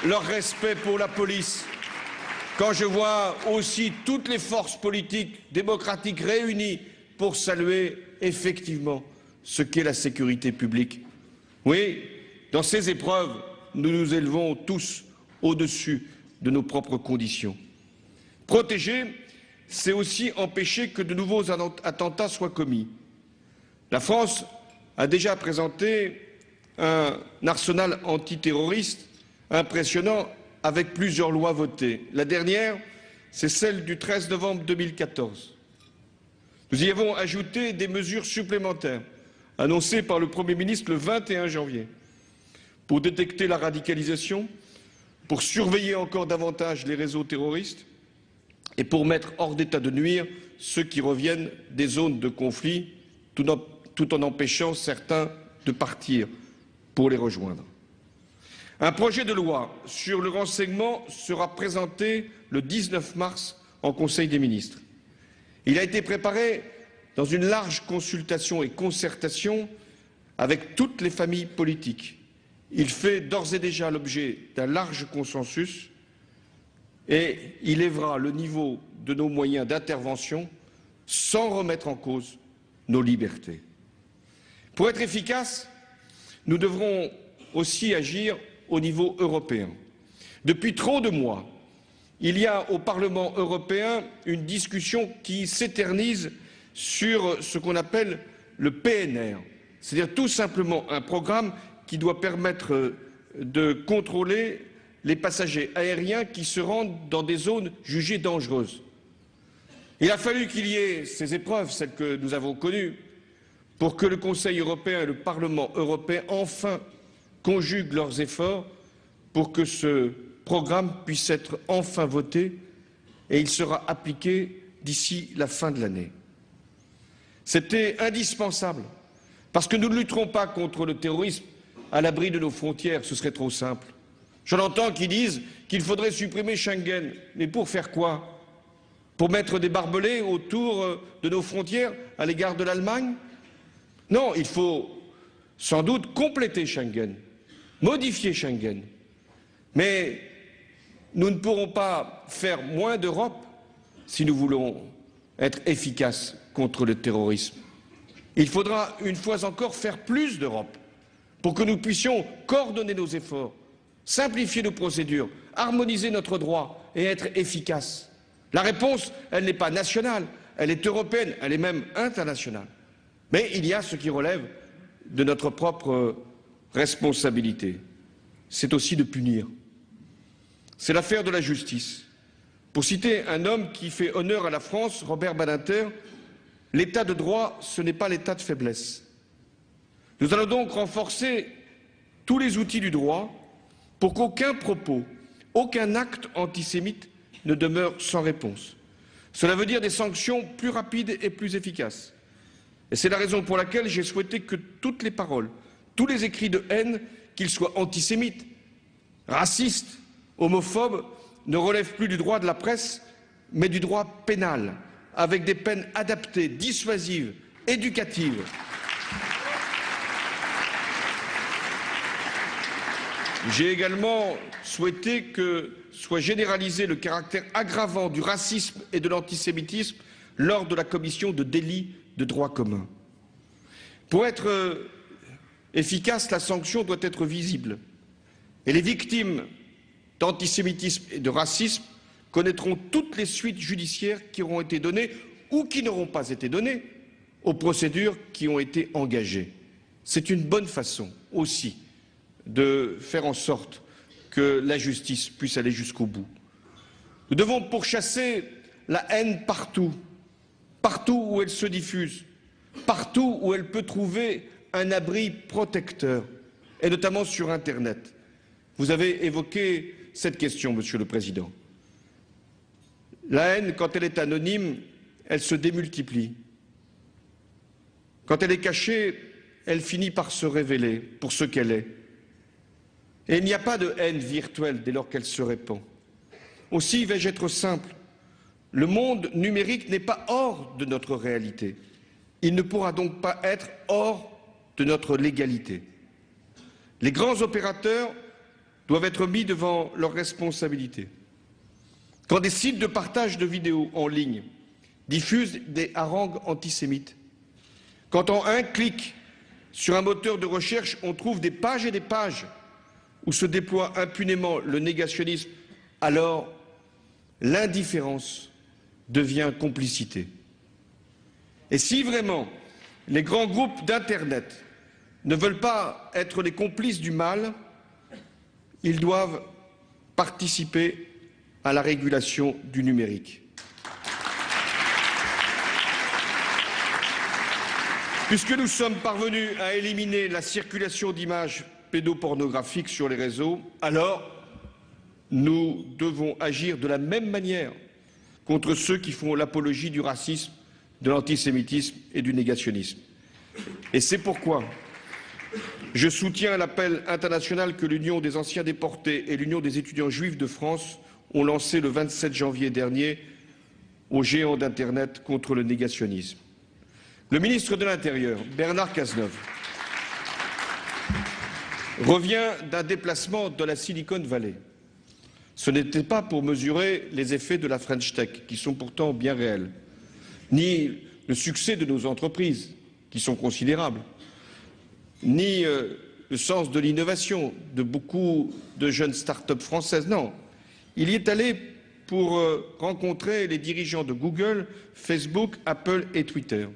leur respect pour la police, quand je vois aussi toutes les forces politiques démocratiques réunies pour saluer effectivement ce qu'est la sécurité publique. Oui, dans ces épreuves, nous nous élevons tous au-dessus de nos propres conditions. Protéger, c'est aussi empêcher que de nouveaux attentats soient commis. La France a déjà présenté un arsenal antiterroriste impressionnant avec plusieurs lois votées. La dernière, c'est celle du 13 novembre 2014. Nous y avons ajouté des mesures supplémentaires annoncées par le Premier ministre le 21 janvier pour détecter la radicalisation, pour surveiller encore davantage les réseaux terroristes et pour mettre hors d'état de nuire ceux qui reviennent des zones de conflit, tout en empêchant certains de partir pour les rejoindre. Un projet de loi sur le renseignement sera présenté le 19 mars en Conseil des ministres. Il a été préparé dans une large consultation et concertation avec toutes les familles politiques. Il fait d'ores et déjà l'objet d'un large consensus et il élèvera le niveau de nos moyens d'intervention sans remettre en cause nos libertés. Pour être efficace, nous devrons aussi agir au niveau européen. Depuis trop de mois, il y a au Parlement européen une discussion qui s'éternise sur ce qu'on appelle le PNR, c'est-à-dire tout simplement un programme qui doit permettre de contrôler les passagers aériens qui se rendent dans des zones jugées dangereuses. Il a fallu qu'il y ait ces épreuves, celles que nous avons connues, pour que le Conseil européen et le Parlement européen enfin conjuguent leurs efforts pour que ce programme puisse être enfin voté et il sera appliqué d'ici la fin de l'année. C'était indispensable parce que nous ne lutterons pas contre le terrorisme à l'abri de nos frontières, ce serait trop simple. J'en entends qui disent qu'il faudrait supprimer Schengen. Mais pour faire quoi? Pour mettre des barbelés autour de nos frontières à l'égard de l'Allemagne? Non, il faut sans doute compléter Schengen, modifier Schengen. Mais nous ne pourrons pas faire moins d'Europe si nous voulons être efficaces contre le terrorisme. Il faudra une fois encore faire plus d'Europe pour que nous puissions coordonner nos efforts, simplifier nos procédures, harmoniser notre droit et être efficaces. La réponse, elle n'est pas nationale, elle est européenne, elle est même internationale. Mais il y a ce qui relève de notre propre responsabilité. C'est aussi de punir. C'est l'affaire de la justice. Pour citer un homme qui fait honneur à la France, Robert Badinter, l'état de droit, ce n'est pas l'état de faiblesse. Nous allons donc renforcer tous les outils du droit pour qu'aucun propos, aucun acte antisémite ne demeure sans réponse. Cela veut dire des sanctions plus rapides et plus efficaces. Et c'est la raison pour laquelle j'ai souhaité que toutes les paroles, tous les écrits de haine, qu'ils soient antisémites, racistes, homophobes, ne relèvent plus du droit de la presse, mais du droit pénal, avec des peines adaptées, dissuasives, éducatives. J'ai également souhaité que soit généralisé le caractère aggravant du racisme et de l'antisémitisme lors de la commission de délits de droit commun. Pour être efficace, la sanction doit être visible et les victimes d'antisémitisme et de racisme connaîtront toutes les suites judiciaires qui auront été données ou qui n'auront pas été données aux procédures qui ont été engagées. C'est une bonne façon aussi de faire en sorte que la justice puisse aller jusqu'au bout. Nous devons pourchasser la haine partout, partout où elle se diffuse, partout où elle peut trouver un abri protecteur, et notamment sur Internet. Vous avez évoqué cette question, Monsieur le Président. La haine, quand elle est anonyme, elle se démultiplie. Quand elle est cachée, elle finit par se révéler pour ce qu'elle est. Et il n'y a pas de haine virtuelle dès lors qu'elle se répand. Aussi vais-je être simple. Le monde numérique n'est pas hors de notre réalité. Il ne pourra donc pas être hors de notre légalité. Les grands opérateurs doivent être mis devant leurs responsabilités. Quand des sites de partage de vidéos en ligne diffusent des harangues antisémites, quand en un clic sur un moteur de recherche on trouve des pages et des pages où se déploie impunément le négationnisme, alors l'indifférence devient complicité. Et si vraiment les grands groupes d'Internet ne veulent pas être les complices du mal, ils doivent participer à la régulation du numérique. Puisque nous sommes parvenus à éliminer la circulation d'images pédopornographiques sur les réseaux, alors nous devons agir de la même manière contre ceux qui font l'apologie du racisme, de l'antisémitisme et du négationnisme. Et c'est pourquoi je soutiens l'appel international que l'Union des anciens déportés et l'Union des étudiants juifs de France ont lancé le 27 janvier dernier aux géants d'Internet contre le négationnisme. Le ministre de l'Intérieur, Bernard Cazeneuve, revient d'un déplacement dans la Silicon Valley. Ce n'était pas pour mesurer les effets de la French Tech, qui sont pourtant bien réels, ni le succès de nos entreprises, qui sont considérables, ni le sens de l'innovation de beaucoup de jeunes start-up françaises. Non, il y est allé pour rencontrer les dirigeants de Google, Facebook, Apple et Twitter.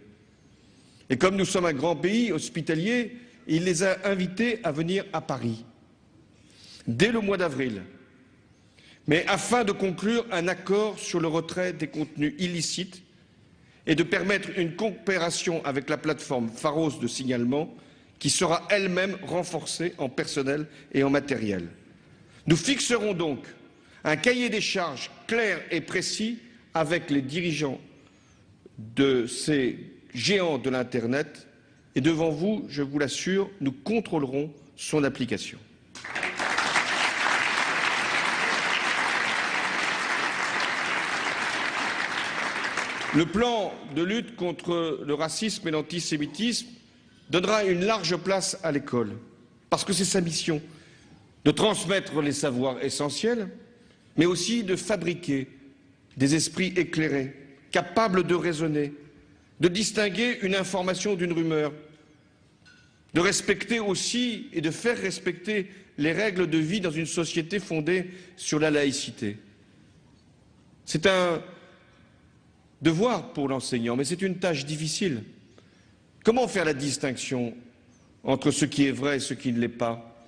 Et comme nous sommes un grand pays hospitalier, il les a invités à venir à Paris, dès le mois d'avril, mais afin de conclure un accord sur le retrait des contenus illicites et de permettre une coopération avec la plateforme Pharos de signalement qui sera elle-même renforcée en personnel et en matériel. Nous fixerons donc un cahier des charges clair et précis avec les dirigeants de ces géants de l'Internet et devant vous, je vous l'assure, nous contrôlerons son application. Le plan de lutte contre le racisme et l'antisémitisme donnera une large place à l'école, parce que c'est sa mission de transmettre les savoirs essentiels, mais aussi de fabriquer des esprits éclairés, capables de raisonner, de distinguer une information d'une rumeur, de respecter aussi et de faire respecter les règles de vie dans une société fondée sur la laïcité. C'est un devoir pour l'enseignant, mais c'est une tâche difficile. Comment faire la distinction entre ce qui est vrai et ce qui ne l'est pas,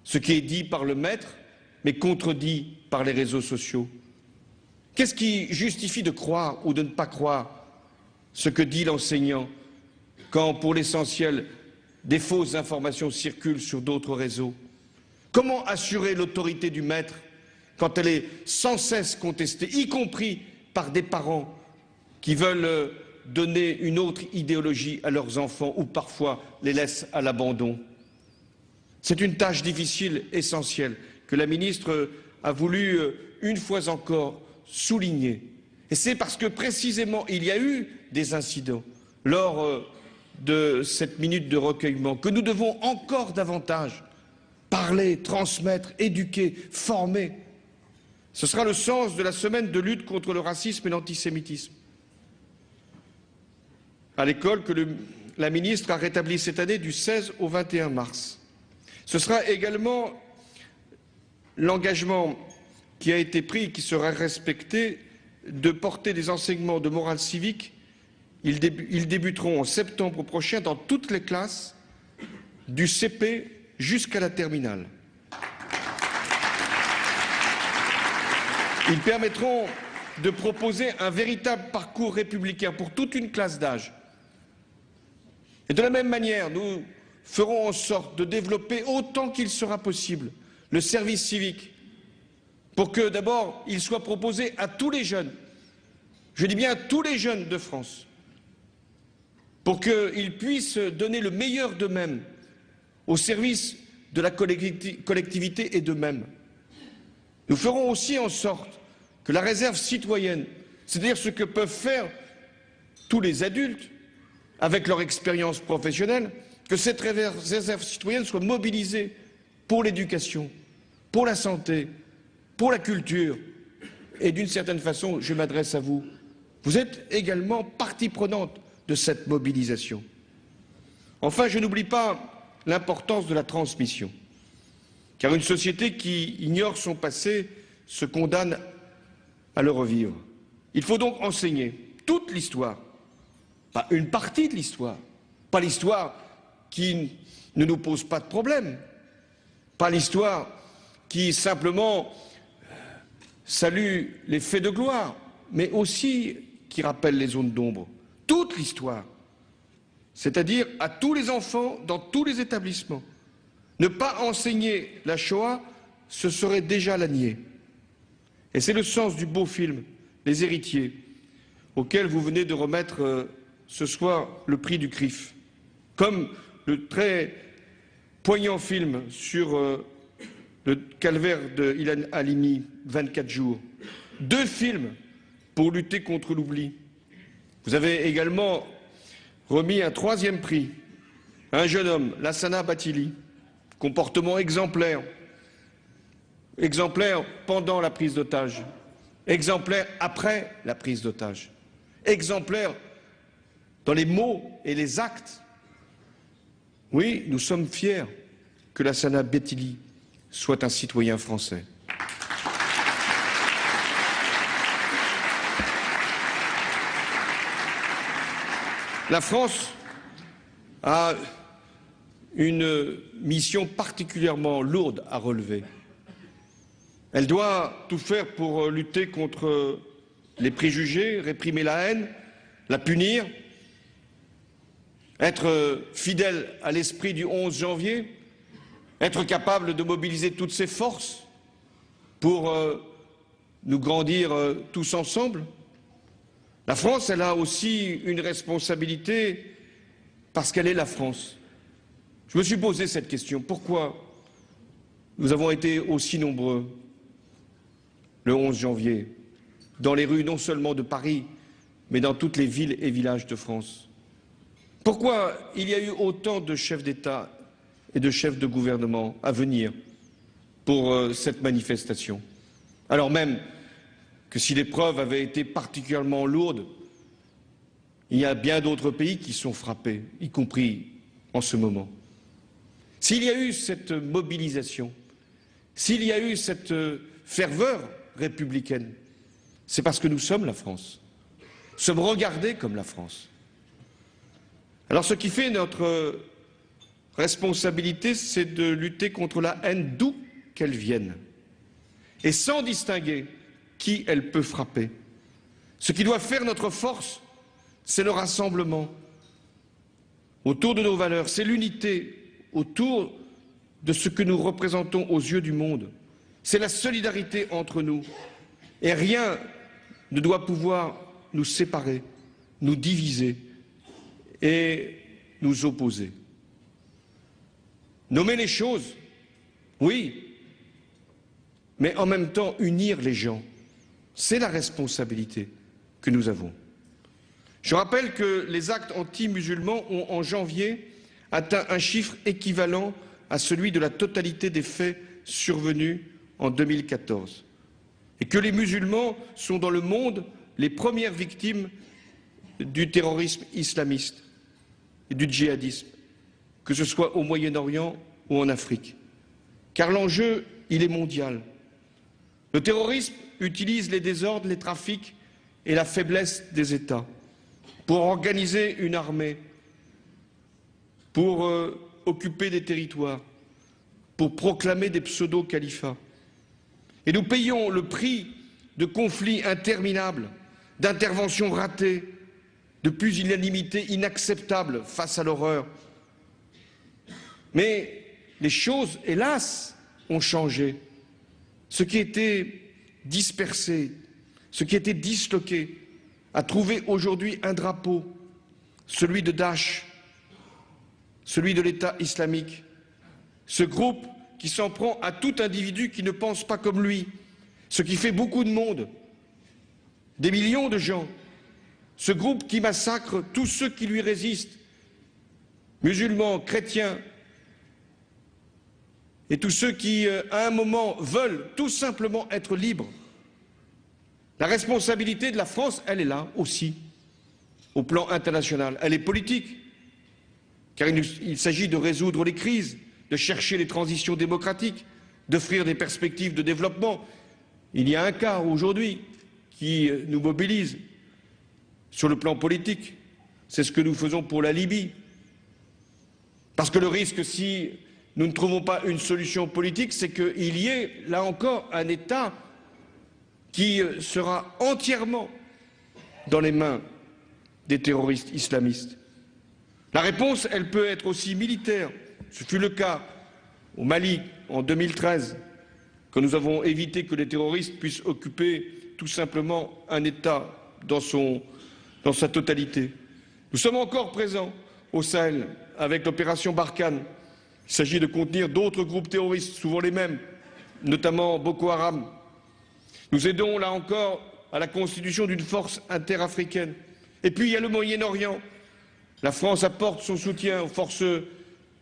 ce qui est dit par le maître, mais contredit par les réseaux sociaux? Qu'est-ce qui justifie de croire ou de ne pas croire ce que dit l'enseignant quand, pour l'essentiel, des fausses informations circulent sur d'autres réseaux? Comment assurer l'autorité du maître quand elle est sans cesse contestée, y compris par des parents qui veulent donner une autre idéologie à leurs enfants ou parfois les laissent à l'abandon? C'est une tâche difficile, essentielle, que la ministre a voulu une fois encore souligner. Et c'est parce que précisément il y a eu des incidents lors de cette minute de recueillement que nous devons encore davantage parler, transmettre, éduquer, former. Ce sera le sens de la semaine de lutte contre le racisme et l'antisémitisme à l'école que la ministre a rétabli cette année du 16 au 21 mars. Ce sera également l'engagement qui a été pris et qui sera respecté de porter des enseignements de morale civique. Ils débuteront en septembre prochain dans toutes les classes, du CP jusqu'à la terminale. Ils permettront de proposer un véritable parcours républicain pour toute une classe d'âge. Et de la même manière, nous ferons en sorte de développer autant qu'il sera possible le service civique pour que d'abord il soit proposé à tous les jeunes, je dis bien à tous les jeunes de France, pour qu'ils puissent donner le meilleur d'eux-mêmes au service de la collectivité et d'eux-mêmes. Nous ferons aussi en sorte que la réserve citoyenne, c'est-à-dire ce que peuvent faire tous les adultes avec leur expérience professionnelle, que cette réserve citoyenne soit mobilisée pour l'éducation, pour la santé, pour la culture. Et d'une certaine façon, je m'adresse à vous, vous êtes également partie prenante de cette mobilisation. Enfin, je n'oublie pas l'importance de la transmission, car une société qui ignore son passé se condamne à le revivre. Il faut donc enseigner toute l'histoire, pas une partie de l'histoire, pas l'histoire qui ne nous pose pas de problème, pas l'histoire qui simplement salue les faits de gloire, mais aussi qui rappelle les zones d'ombre. Toute l'histoire, c'est-à-dire à tous les enfants dans tous les établissements. Ne pas enseigner la Shoah, ce serait déjà la nier. Et c'est le sens du beau film « Les Héritiers », auquel vous venez de remettre ce soir le prix du CRIF, comme le très poignant film sur le calvaire de Ilan Halimi, 24 jours. 2 films pour lutter contre l'oubli. Vous avez également remis un 3e prix à un jeune homme, Lassana Bathily, comportement exemplaire, exemplaire pendant la prise d'otage, exemplaire après la prise d'otage, exemplaire dans les mots et les actes. Oui, nous sommes fiers que Lassana Bathily soit un citoyen français. La France a une mission particulièrement lourde à relever. Elle doit tout faire pour lutter contre les préjugés, réprimer la haine, la punir, être fidèle à l'esprit du 11 janvier, être capable de mobiliser toutes ses forces pour nous grandir tous ensemble. La France, elle a aussi une responsabilité parce qu'elle est la France. Je me suis posé cette question. Pourquoi nous avons été aussi nombreux le 11 janvier dans les rues non seulement de Paris, mais dans toutes les villes et villages de France? Pourquoi il y a eu autant de chefs d'État et de chefs de gouvernement à venir pour cette manifestation? Alors même que si l'épreuve avait été particulièrement lourde, il y a bien d'autres pays qui sont frappés, y compris en ce moment. S'il y a eu cette mobilisation, s'il y a eu cette ferveur républicaine, c'est parce que nous sommes la France. Nous sommes regardés comme la France. Alors ce qui fait notre responsabilité, c'est de lutter contre la haine d'où qu'elle vienne, et sans distinguer qui elle peut frapper. Ce qui doit faire notre force, c'est le rassemblement autour de nos valeurs, c'est l'unité autour de ce que nous représentons aux yeux du monde. C'est la solidarité entre nous. Et rien ne doit pouvoir nous séparer, nous diviser et nous opposer. Nommer les choses, oui, mais en même temps unir les gens. C'est la responsabilité que nous avons. Je rappelle que les actes anti-musulmans ont, en janvier, atteint un chiffre équivalent à celui de la totalité des faits survenus en 2014. Et que les musulmans sont dans le monde les premières victimes du terrorisme islamiste et du djihadisme, que ce soit au Moyen-Orient ou en Afrique. Car l'enjeu, il est mondial. Le terrorisme utilise les désordres, les trafics et la faiblesse des États pour organiser une armée, pour occuper des territoires, pour proclamer des pseudo-califats. Et nous payons le prix de conflits interminables, d'interventions ratées, de pusillanimité inacceptable face à l'horreur. Mais les choses, hélas, ont changé. Ce qui était dispersé, ce qui était disloqué, a trouvé aujourd'hui un drapeau, celui de Daesh, celui de l'État islamique. Ce groupe qui s'en prend à tout individu qui ne pense pas comme lui, ce qui fait beaucoup de monde, des millions de gens. Ce groupe qui massacre tous ceux qui lui résistent, musulmans, chrétiens, et tous ceux qui, à un moment, veulent tout simplement être libres. La responsabilité de la France, elle est là aussi, au plan international. Elle est politique, car il s'agit de résoudre les crises, de chercher les transitions démocratiques, d'offrir des perspectives de développement. Il y a un cas aujourd'hui qui nous mobilise sur le plan politique. C'est ce que nous faisons pour la Libye. Parce que le risque, si nous ne trouvons pas une solution politique, c'est qu'il y ait, là encore, un État qui sera entièrement dans les mains des terroristes islamistes. La réponse, elle peut être aussi militaire. Ce fut le cas au Mali en 2013, quand nous avons évité que les terroristes puissent occuper tout simplement un État dans sa totalité. Nous sommes encore présents au Sahel avec l'opération Barkhane. Il s'agit de contenir d'autres groupes terroristes, souvent les mêmes, notamment Boko Haram. Nous aidons là encore à la constitution d'une force interafricaine. Et puis il y a le Moyen-Orient. La France apporte son soutien aux forces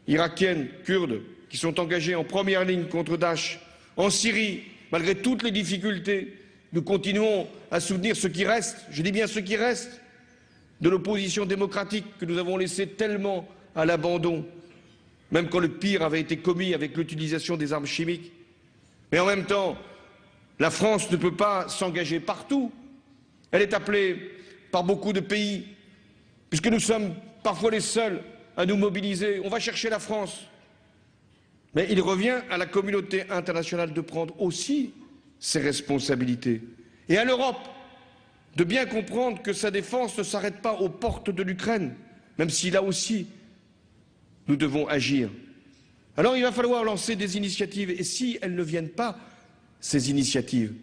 irakiennes, kurdes, qui sont engagées en première ligne contre Daesh. En Syrie, malgré toutes les difficultés, nous continuons à soutenir ce qui reste, je dis bien ce qui reste, de l'opposition démocratique que nous avons laissé tellement à l'abandon, même quand le pire avait été commis avec l'utilisation des armes chimiques. Mais en même temps, la France ne peut pas s'engager partout. Elle est appelée par beaucoup de pays, puisque nous sommes parfois les seuls à nous mobiliser. On va chercher la France. Mais il revient à la communauté internationale de prendre aussi ses responsabilités. Et à l'Europe de bien comprendre que sa défense ne s'arrête pas aux portes de l'Ukraine, même si là aussi nous devons agir. Alors il va falloir lancer des initiatives, et si elles ne viennent pas, ces initiatives,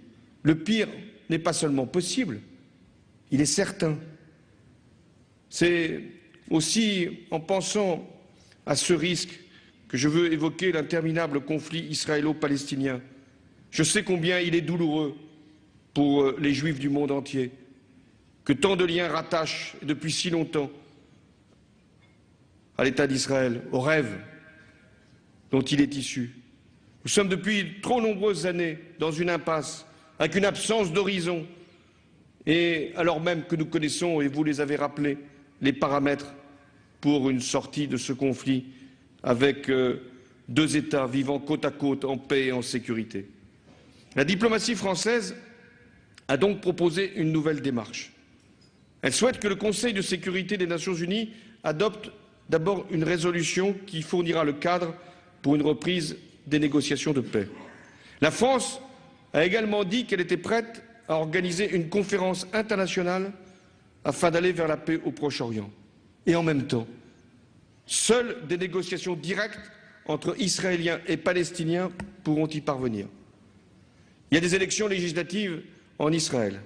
le pire n'est pas seulement possible, il est certain. C'est aussi en pensant à ce risque que je veux évoquer l'interminable conflit israélo-palestinien. Je sais combien il est douloureux pour les Juifs du monde entier, que tant de liens rattachent depuis si longtemps à l'État d'Israël, au rêve dont il est issu. Nous sommes depuis trop nombreuses années dans une impasse, avec une absence d'horizon, et alors même que nous connaissons, et vous les avez rappelés, les paramètres pour une sortie de ce conflit avec deux États vivant côte à côte en paix et en sécurité. La diplomatie française a donc proposé une nouvelle démarche. Elle souhaite que le Conseil de sécurité des Nations unies adopte d'abord une résolution qui fournira le cadre pour une reprise des négociations de paix. La France a également dit qu'elle était prête à organiser une conférence internationale afin d'aller vers la paix au Proche-Orient. Et en même temps, seules des négociations directes entre Israéliens et Palestiniens pourront y parvenir. Il y a des élections législatives en Israël,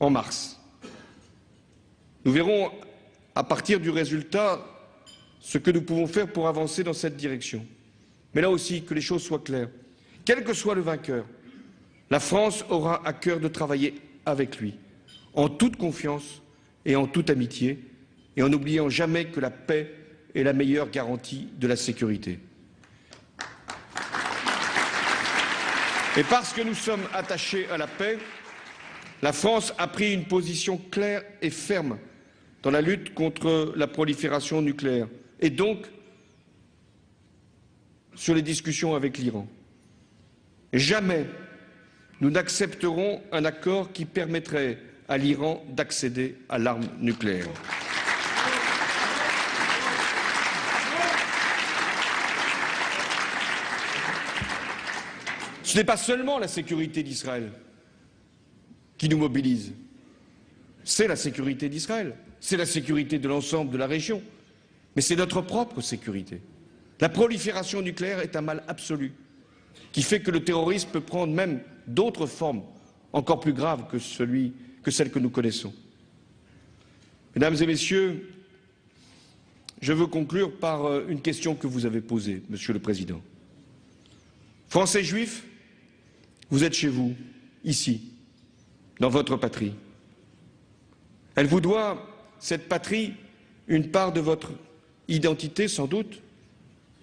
en mars. Nous verrons à partir du résultat ce que nous pouvons faire pour avancer dans cette direction. Mais là aussi, que les choses soient claires. Quel que soit le vainqueur, la France aura à cœur de travailler avec lui, en toute confiance et en toute amitié, et en n'oubliant jamais que la paix est la meilleure garantie de la sécurité. Et parce que nous sommes attachés à la paix, la France a pris une position claire et ferme dans la lutte contre la prolifération nucléaire et donc sur les discussions avec l'Iran. Jamais nous n'accepterons un accord qui permettrait à l'Iran d'accéder à l'arme nucléaire. Ce n'est pas seulement la sécurité d'Israël qui nous mobilise, c'est la sécurité d'Israël, c'est la sécurité de l'ensemble de la région, mais c'est notre propre sécurité. La prolifération nucléaire est un mal absolu qui fait que le terrorisme peut prendre même d'autres formes encore plus graves que celles que nous connaissons. Mesdames et messieurs, je veux conclure par une question que vous avez posée, Monsieur le Président. Français juifs, vous êtes chez vous, ici, dans votre patrie. Elle vous doit, cette patrie, une part de votre identité, sans doute,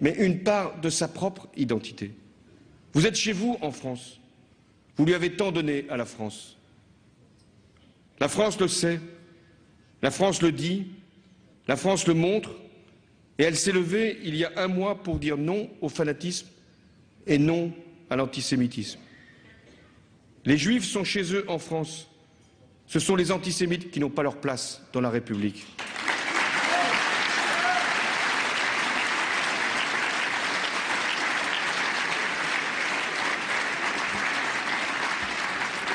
mais une part de sa propre identité. Vous êtes chez vous en France. Vous lui avez tant donné à la France. La France le sait, la France le dit, la France le montre, et elle s'est levée il y a un mois pour dire non au fanatisme et non à l'antisémitisme. Les Juifs sont chez eux en France. Ce sont les antisémites qui n'ont pas leur place dans la République.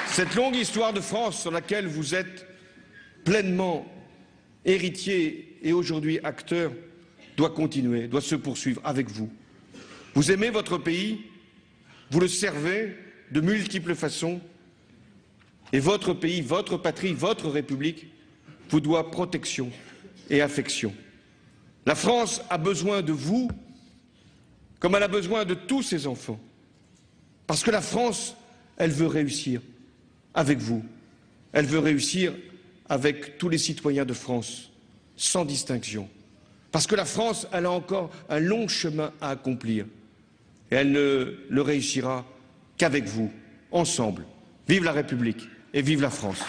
Cette longue histoire de France sur laquelle vous êtes pleinement héritier et aujourd'hui acteur doit continuer, doit se poursuivre avec vous. Vous aimez votre pays, vous le servez de multiples façons, et votre pays, votre patrie, votre République vous doit protection et affection. La France a besoin de vous comme elle a besoin de tous ses enfants. Parce que la France, elle veut réussir avec vous. Elle veut réussir avec tous les citoyens de France, sans distinction. Parce que la France, elle a encore un long chemin à accomplir. Et elle ne le réussira qu'avec vous, ensemble. Vive la République et vive la France.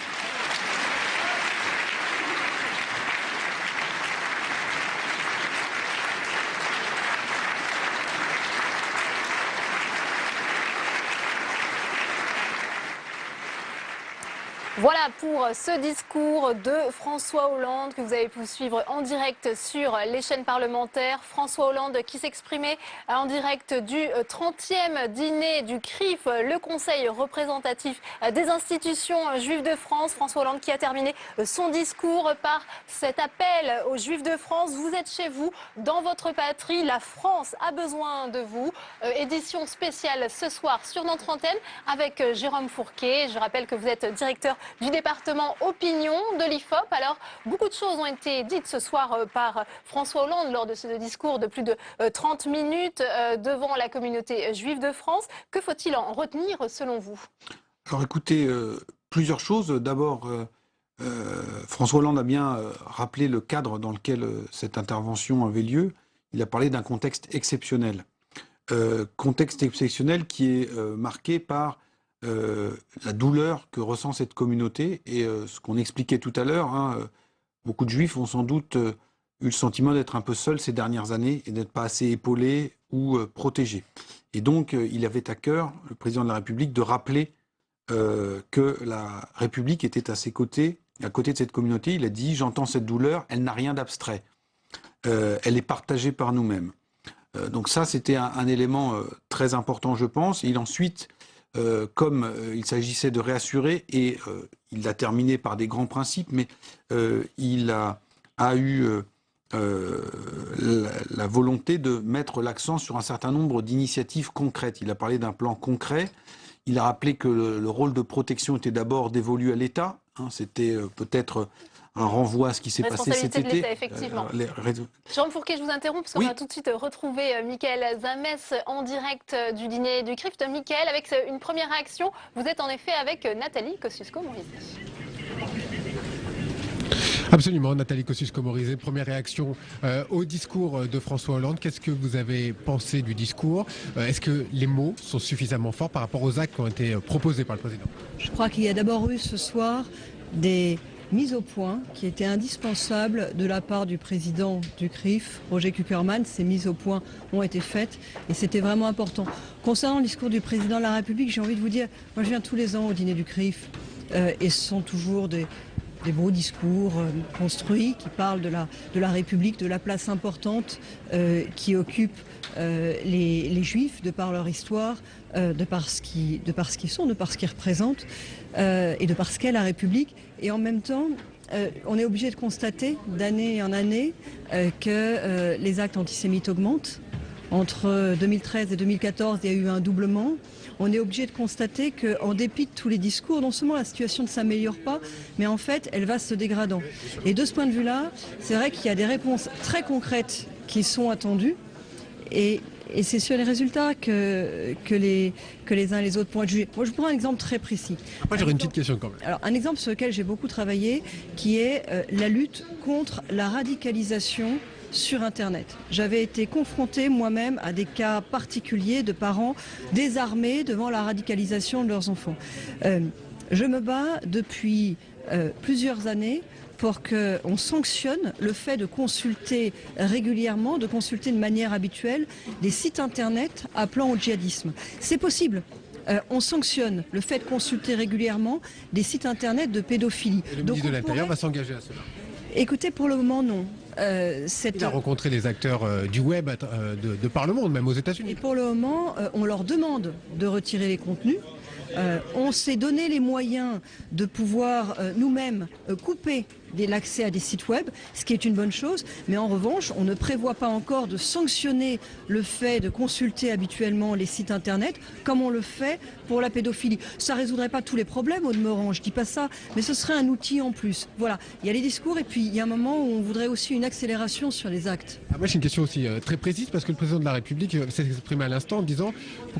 Voilà pour ce discours de François Hollande que vous avez pu suivre en direct sur les chaînes parlementaires. François Hollande qui s'exprimait en direct du 30e dîner du CRIF, le Conseil représentatif des institutions juives de France. François Hollande qui a terminé son discours par cet appel aux Juifs de France. Vous êtes chez vous, dans votre patrie, la France a besoin de vous. Édition spéciale ce soir sur notre antenne avec Jérôme Fourquet. Je rappelle que vous êtes directeur du département opinion de l'IFOP. Alors, beaucoup de choses ont été dites ce soir par François Hollande lors de ce discours de plus de 30 minutes devant la communauté juive de France. Que faut-il en retenir selon vous? Alors écoutez, plusieurs choses. D'abord, François Hollande a bien rappelé le cadre dans lequel cette intervention avait lieu. Il a parlé d'un contexte exceptionnel. Contexte exceptionnel qui est marqué par la douleur que ressent cette communauté et ce qu'on expliquait tout à l'heure, hein, beaucoup de juifs ont sans doute eu le sentiment d'être un peu seuls ces dernières années et d'être pas assez épaulés ou protégés. Et donc il avait à cœur, le président de la République, de rappeler que la République était à ses côtés, à côté de cette communauté. Il a dit « J'entends cette douleur, elle n'a rien d'abstrait. Elle est partagée par nous-mêmes. » Donc ça, c'était un élément très important, je pense. Et ensuite, comme il s'agissait de réassurer, et il l'a terminé par des grands principes, mais il a eu la volonté de mettre l'accent sur un certain nombre d'initiatives concrètes. Il a parlé d'un plan concret. Il a rappelé que le rôle de protection était d'abord dévolu à l'État. Hein, c'était peut-être un renvoi à ce qui s'est passé cet été. De l'État, effectivement. Jérôme Fourquet, je vous interromps parce qu'on va tout de suite retrouver Mickaël Zamès en direct du dîner du CRIF. Mickaël, avec une première réaction, vous êtes en effet avec Nathalie Kosciusko-Morizet. Absolument, Nathalie Kosciusko-Morizet. Première réaction au discours de François Hollande. Qu'est-ce que vous avez pensé du discours? Est-ce que les mots sont suffisamment forts par rapport aux actes qui ont été proposés par le président? Je crois qu'il y a d'abord eu ce soir des mises au point qui étaient indispensables de la part du président du CRIF, Roger Kuckerman. Ces mises au point ont été faites et c'était vraiment important. Concernant le discours du président de la République, j'ai envie de vous dire, moi je viens tous les ans au dîner du CRIF et ce sont toujours des beaux discours construits qui parlent de la République, de la place importante qui occupe les Juifs de par leur histoire, de par ce qu'ils sont, de par ce qu'ils représentent et de par ce qu'est la République. Et en même temps, on est obligé de constater d'année en année que les actes antisémites augmentent. Entre 2013 et 2014, il y a eu un doublement. On est obligé de constater qu'en dépit de tous les discours, non seulement la situation ne s'améliore pas, mais en fait, elle va se dégradant. Et de ce point de vue-là, c'est vrai qu'il y a des réponses très concrètes qui sont attendues. Et c'est sur les résultats que les uns et les autres pourront être jugés. Moi, je prends un exemple très précis. Après, j'aurais une petite question quand même. Alors, un exemple sur lequel j'ai beaucoup travaillé, qui est la lutte contre la radicalisation sur Internet. J'avais été confrontée moi-même à des cas particuliers de parents désarmés devant la radicalisation de leurs enfants. Je me bats depuis plusieurs années pour qu'on sanctionne le fait de consulter régulièrement, de consulter de manière habituelle des sites Internet appelant au djihadisme. C'est possible. On sanctionne le fait de consulter régulièrement des sites Internet de pédophilie. Et le ministre de l'Intérieur va s'engager à cela? Écoutez, pour le moment, non. Il a rencontré les acteurs du web de par le monde, même aux États-Unis. Et pour le moment, on leur demande de retirer les contenus. on s'est donné les moyens de pouvoir nous-mêmes couper l'accès à des sites web, ce qui est une bonne chose, mais en revanche, on ne prévoit pas encore de sanctionner le fait de consulter habituellement les sites internet comme on le fait pour la pédophilie. Ça ne résoudrait pas tous les problèmes au demeurant, je ne dis pas ça, mais ce serait un outil en plus. Voilà, il y a les discours et puis il y a un moment où on voudrait aussi une accélération sur les actes. Moi j'ai une question aussi très précise parce que le président de la République s'est exprimé à l'instant en disant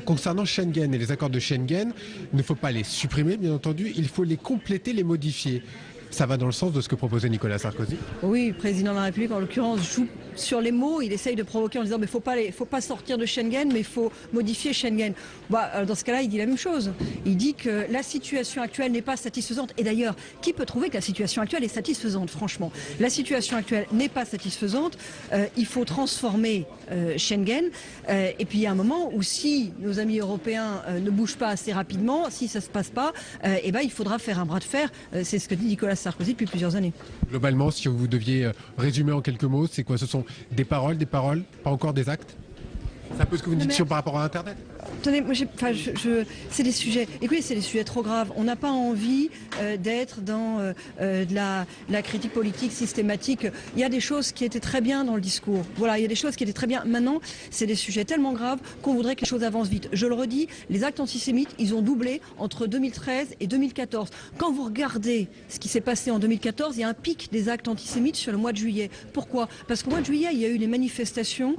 concernant Schengen et les accords de Schengen, il ne faut pas les supprimer bien entendu, il faut les compléter, les modifier. Ça va dans le sens de ce que proposait Nicolas Sarkozy? Oui, le président de la République, en l'occurrence, joue sur les mots. Il essaye de provoquer en disant mais faut pas sortir de Schengen, mais il faut modifier Schengen. Dans ce cas-là, il dit la même chose. Il dit que la situation actuelle n'est pas satisfaisante. Et d'ailleurs, qui peut trouver que la situation actuelle est satisfaisante, franchement? La situation actuelle n'est pas satisfaisante. Il faut transformer Schengen. Et puis il y a un moment où si nos amis européens ne bougent pas assez rapidement, si ça ne se passe pas, il faudra faire un bras de fer. C'est ce que dit Nicolas Sarkozy depuis plusieurs années. Globalement, si vous deviez résumer en quelques mots, c'est quoi? Ce sont des paroles, pas encore des actes? C'est un peu ce que vous dites par rapport à Internet. Tenez, moi, c'est des sujets. Écoutez, c'est des sujets trop graves. On n'a pas envie d'être dans de la critique politique systématique. Il y a des choses qui étaient très bien dans le discours. Voilà, il y a des choses qui étaient très bien. Maintenant, c'est des sujets tellement graves qu'on voudrait que les choses avancent vite. Je le redis, les actes antisémites, ils ont doublé entre 2013 et 2014. Quand vous regardez ce qui s'est passé en 2014, il y a un pic des actes antisémites sur le mois de juillet. Pourquoi? Parce qu'au mois de juillet, il y a eu les manifestations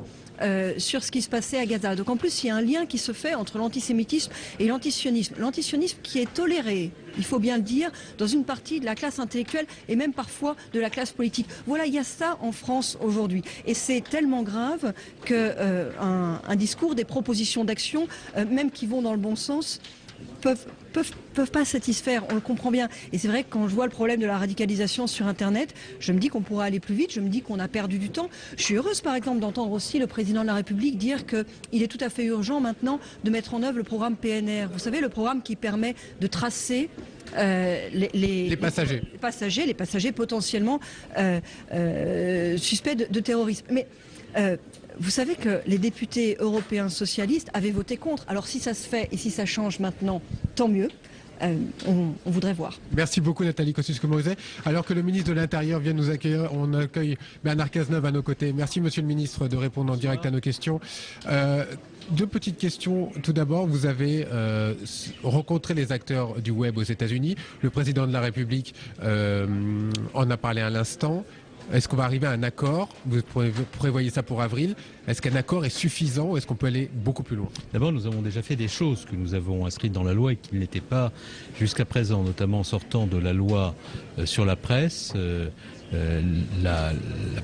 sur ce qui se passait à Gaza. Donc en plus, il y a un lien qui se fait entre l'antisémitisme et l'antisionisme. L'antisionisme qui est toléré, il faut bien le dire, dans une partie de la classe intellectuelle et même parfois de la classe politique. Voilà, il y a ça en France aujourd'hui. Et c'est tellement grave qu'un discours, des propositions d'action, même qui vont dans le bon sens, peuvent pas satisfaire, on le comprend bien. Et c'est vrai que quand je vois le problème de la radicalisation sur Internet, je me dis qu'on pourrait aller plus vite, je me dis qu'on a perdu du temps. Je suis heureuse par exemple d'entendre aussi le président de la République dire qu'il est tout à fait urgent maintenant de mettre en œuvre le programme PNR. Vous savez, le programme qui permet de tracer les passagers potentiellement suspects de terrorisme. Mais vous savez que les députés européens socialistes avaient voté contre. Alors si ça se fait et si ça change maintenant, tant mieux. On voudrait voir. Merci beaucoup Nathalie Kosciusko-Morizet. Alors que le ministre de l'Intérieur vient nous accueillir, on accueille Bernard Cazeneuve à nos côtés. Merci Monsieur le ministre de répondre en direct à nos questions. Deux petites questions. Tout d'abord, vous avez rencontré les acteurs du web aux États-Unis. Le président de la République en a parlé à l'instant. Est-ce qu'on va arriver à un accord? Vous prévoyez ça pour avril. Est-ce qu'un accord est suffisant ou est-ce qu'on peut aller beaucoup plus loin? D'abord, nous avons déjà fait des choses que nous avons inscrites dans la loi et qui n'étaient pas jusqu'à présent, notamment en sortant de la loi sur la presse, la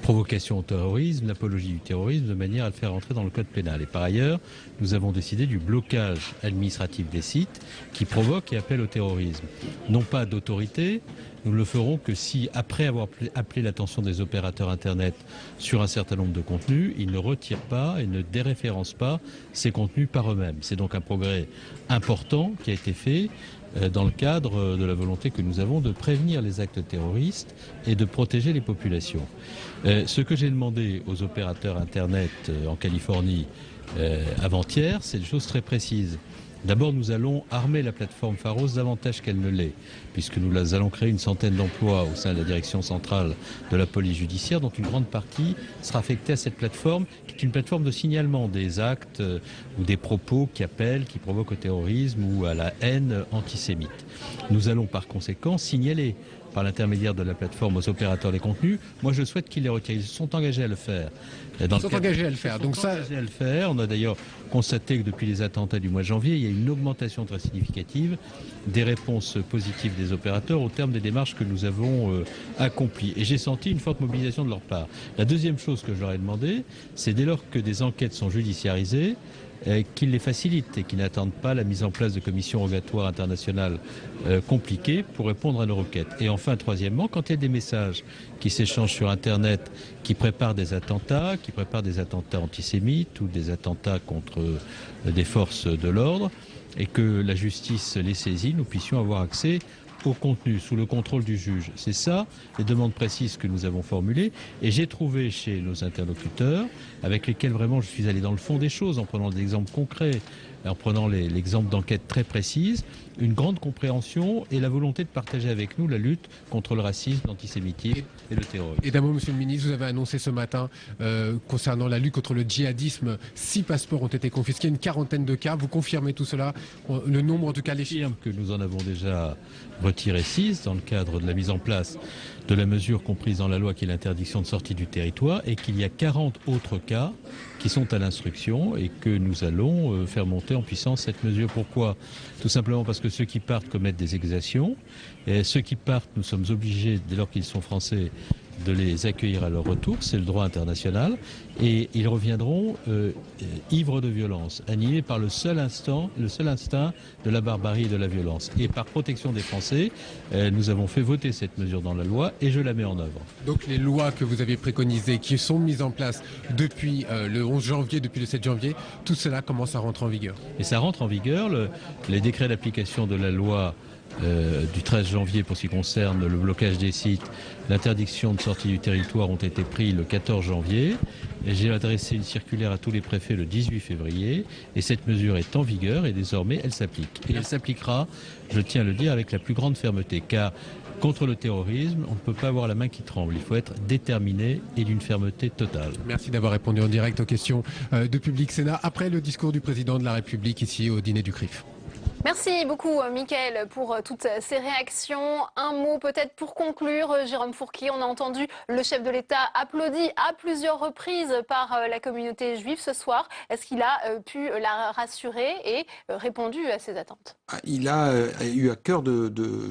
provocation au terrorisme, l'apologie du terrorisme, de manière à le faire entrer dans le code pénal. Et par ailleurs, nous avons décidé du blocage administratif des sites qui provoquent et appellent au terrorisme. Non pas d'autorité, nous ne le ferons que si, après avoir appelé l'attention des opérateurs Internet sur un certain nombre de contenus, ils ne retirent pas et ne déréférencent pas ces contenus par eux-mêmes. C'est donc un progrès important qui a été fait dans le cadre de la volonté que nous avons de prévenir les actes terroristes et de protéger les populations. Ce que j'ai demandé aux opérateurs Internet en Californie avant-hier, c'est des choses très précises. D'abord, nous allons armer la plateforme Pharos davantage qu'elle ne l'est, puisque nous allons créer une centaine d'emplois au sein de la direction centrale de la police judiciaire, dont une grande partie sera affectée à cette plateforme, qui est une plateforme de signalement des actes ou des propos qui appellent, qui provoquent au terrorisme ou à la haine antisémite. Nous allons par conséquent signaler par l'intermédiaire de la plateforme aux opérateurs des contenus. Moi, je souhaite qu'ils les retirent. Ils se sont engagés à le faire. Ils sont engagés à le faire. Donc ça, engagés à le faire. On a d'ailleurs constaté que depuis les attentats du mois de janvier, il y a une augmentation très significative des réponses positives des opérateurs au terme des démarches que nous avons accomplies. Et j'ai senti une forte mobilisation de leur part. La deuxième chose que je leur ai demandé, c'est dès lors que des enquêtes sont judiciarisées, qu'ils les facilitent et qu'ils n'attendent pas la mise en place de commissions rogatoires internationales compliquées pour répondre à nos requêtes. Et enfin, troisièmement, quand il y a des messages qui s'échangent sur Internet qui préparent des attentats antisémites ou des attentats contre des forces de l'ordre, et que la justice les saisit, nous puissions avoir accès au contenu, sous le contrôle du juge. C'est ça, les demandes précises que nous avons formulées. Et j'ai trouvé chez nos interlocuteurs, avec lesquels vraiment je suis allé dans le fond des choses, en prenant des exemples concrets en prenant l'exemple d'enquêtes très précises, une grande compréhension et la volonté de partager avec nous la lutte contre le racisme, l'antisémitisme et le terrorisme. Et d'un mot, Monsieur le Ministre, vous avez annoncé ce matin, concernant la lutte contre le djihadisme, 6 passeports ont été confisqués, une quarantaine de cas. Vous confirmez tout cela? Le nombre, en tout cas, les chiffres? Que nous en avons déjà retiré 6 dans le cadre de la mise en place de la mesure comprise dans la loi qui est l'interdiction de sortie du territoire, et qu'il y a 40 autres cas qui sont à l'instruction et que nous allons faire monter en puissance cette mesure. Pourquoi? Tout simplement parce que ceux qui partent commettent des exactions, et ceux qui partent, nous sommes obligés, dès lors qu'ils sont français, de les accueillir à leur retour, c'est le droit international, et ils reviendront ivres de violence, animés par le seul instinct de la barbarie et de la violence. Et par protection des Français, nous avons fait voter cette mesure dans la loi et je la mets en œuvre. Donc les lois que vous avez préconisées, qui sont mises en place depuis le 11 janvier, depuis le 7 janvier, tout cela commence à rentrer en vigueur. Et ça rentre en vigueur, les décrets d'application de la loi du 13 janvier pour ce qui concerne le blocage des sites, l'interdiction de sortie du territoire ont été pris le 14 janvier. J'ai adressé une circulaire à tous les préfets le 18 février et cette mesure est en vigueur et désormais elle s'applique. Et elle s'appliquera, je tiens à le dire, avec la plus grande fermeté, car contre le terrorisme, on ne peut pas avoir la main qui tremble. Il faut être déterminé et d'une fermeté totale. Merci d'avoir répondu en direct aux questions de Public Sénat après le discours du président de la République ici au dîner du CRIF. Merci beaucoup, Mickaël, pour toutes ces réactions. Un mot peut-être pour conclure, Jérôme Fourquet. On a entendu le chef de l'État applaudi à plusieurs reprises par la communauté juive ce soir. Est-ce qu'il a pu la rassurer et répondu à ses attentes? Il a eu à cœur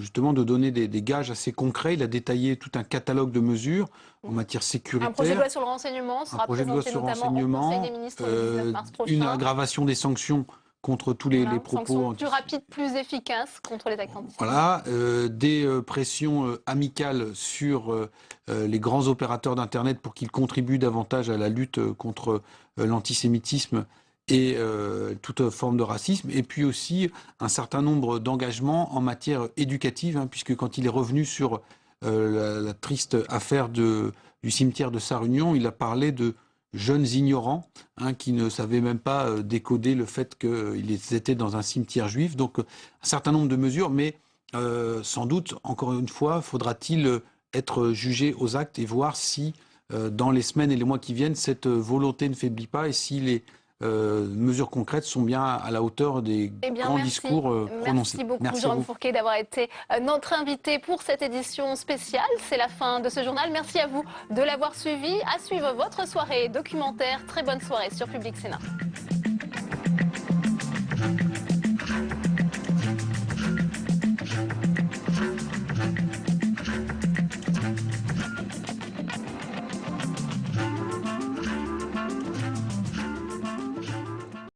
justement de donner des gages assez concrets. Il a détaillé tout un catalogue de mesures en matière sécuritaire. Un projet de loi sur le renseignement sera présenté notamment au Conseil des ministres le 19 mars prochain. Une aggravation des sanctions contre tous les propos plus rapides, plus efficaces contre les actes antisémites. Voilà, des pressions amicales sur les grands opérateurs d'Internet pour qu'ils contribuent davantage à la lutte contre l'antisémitisme et toute forme de racisme, et puis aussi un certain nombre d'engagements en matière éducative, puisque quand il est revenu sur la triste affaire du cimetière de Sarre-Union, il a parlé de jeunes ignorants qui ne savaient même pas décoder le fait qu'ils étaient dans un cimetière juif. Donc un certain nombre de mesures, mais sans doute, encore une fois, faudra-t-il être jugé aux actes et voir si, dans les semaines et les mois qui viennent, cette volonté ne faiblit pas et si les mesures concrètes sont bien à la hauteur des grands discours prononcés. Merci beaucoup, Jérôme Fourquet, d'avoir été notre invité pour cette édition spéciale. C'est la fin de ce journal. Merci à vous de l'avoir suivi. À suivre votre soirée documentaire. Très bonne soirée sur Public Sénat.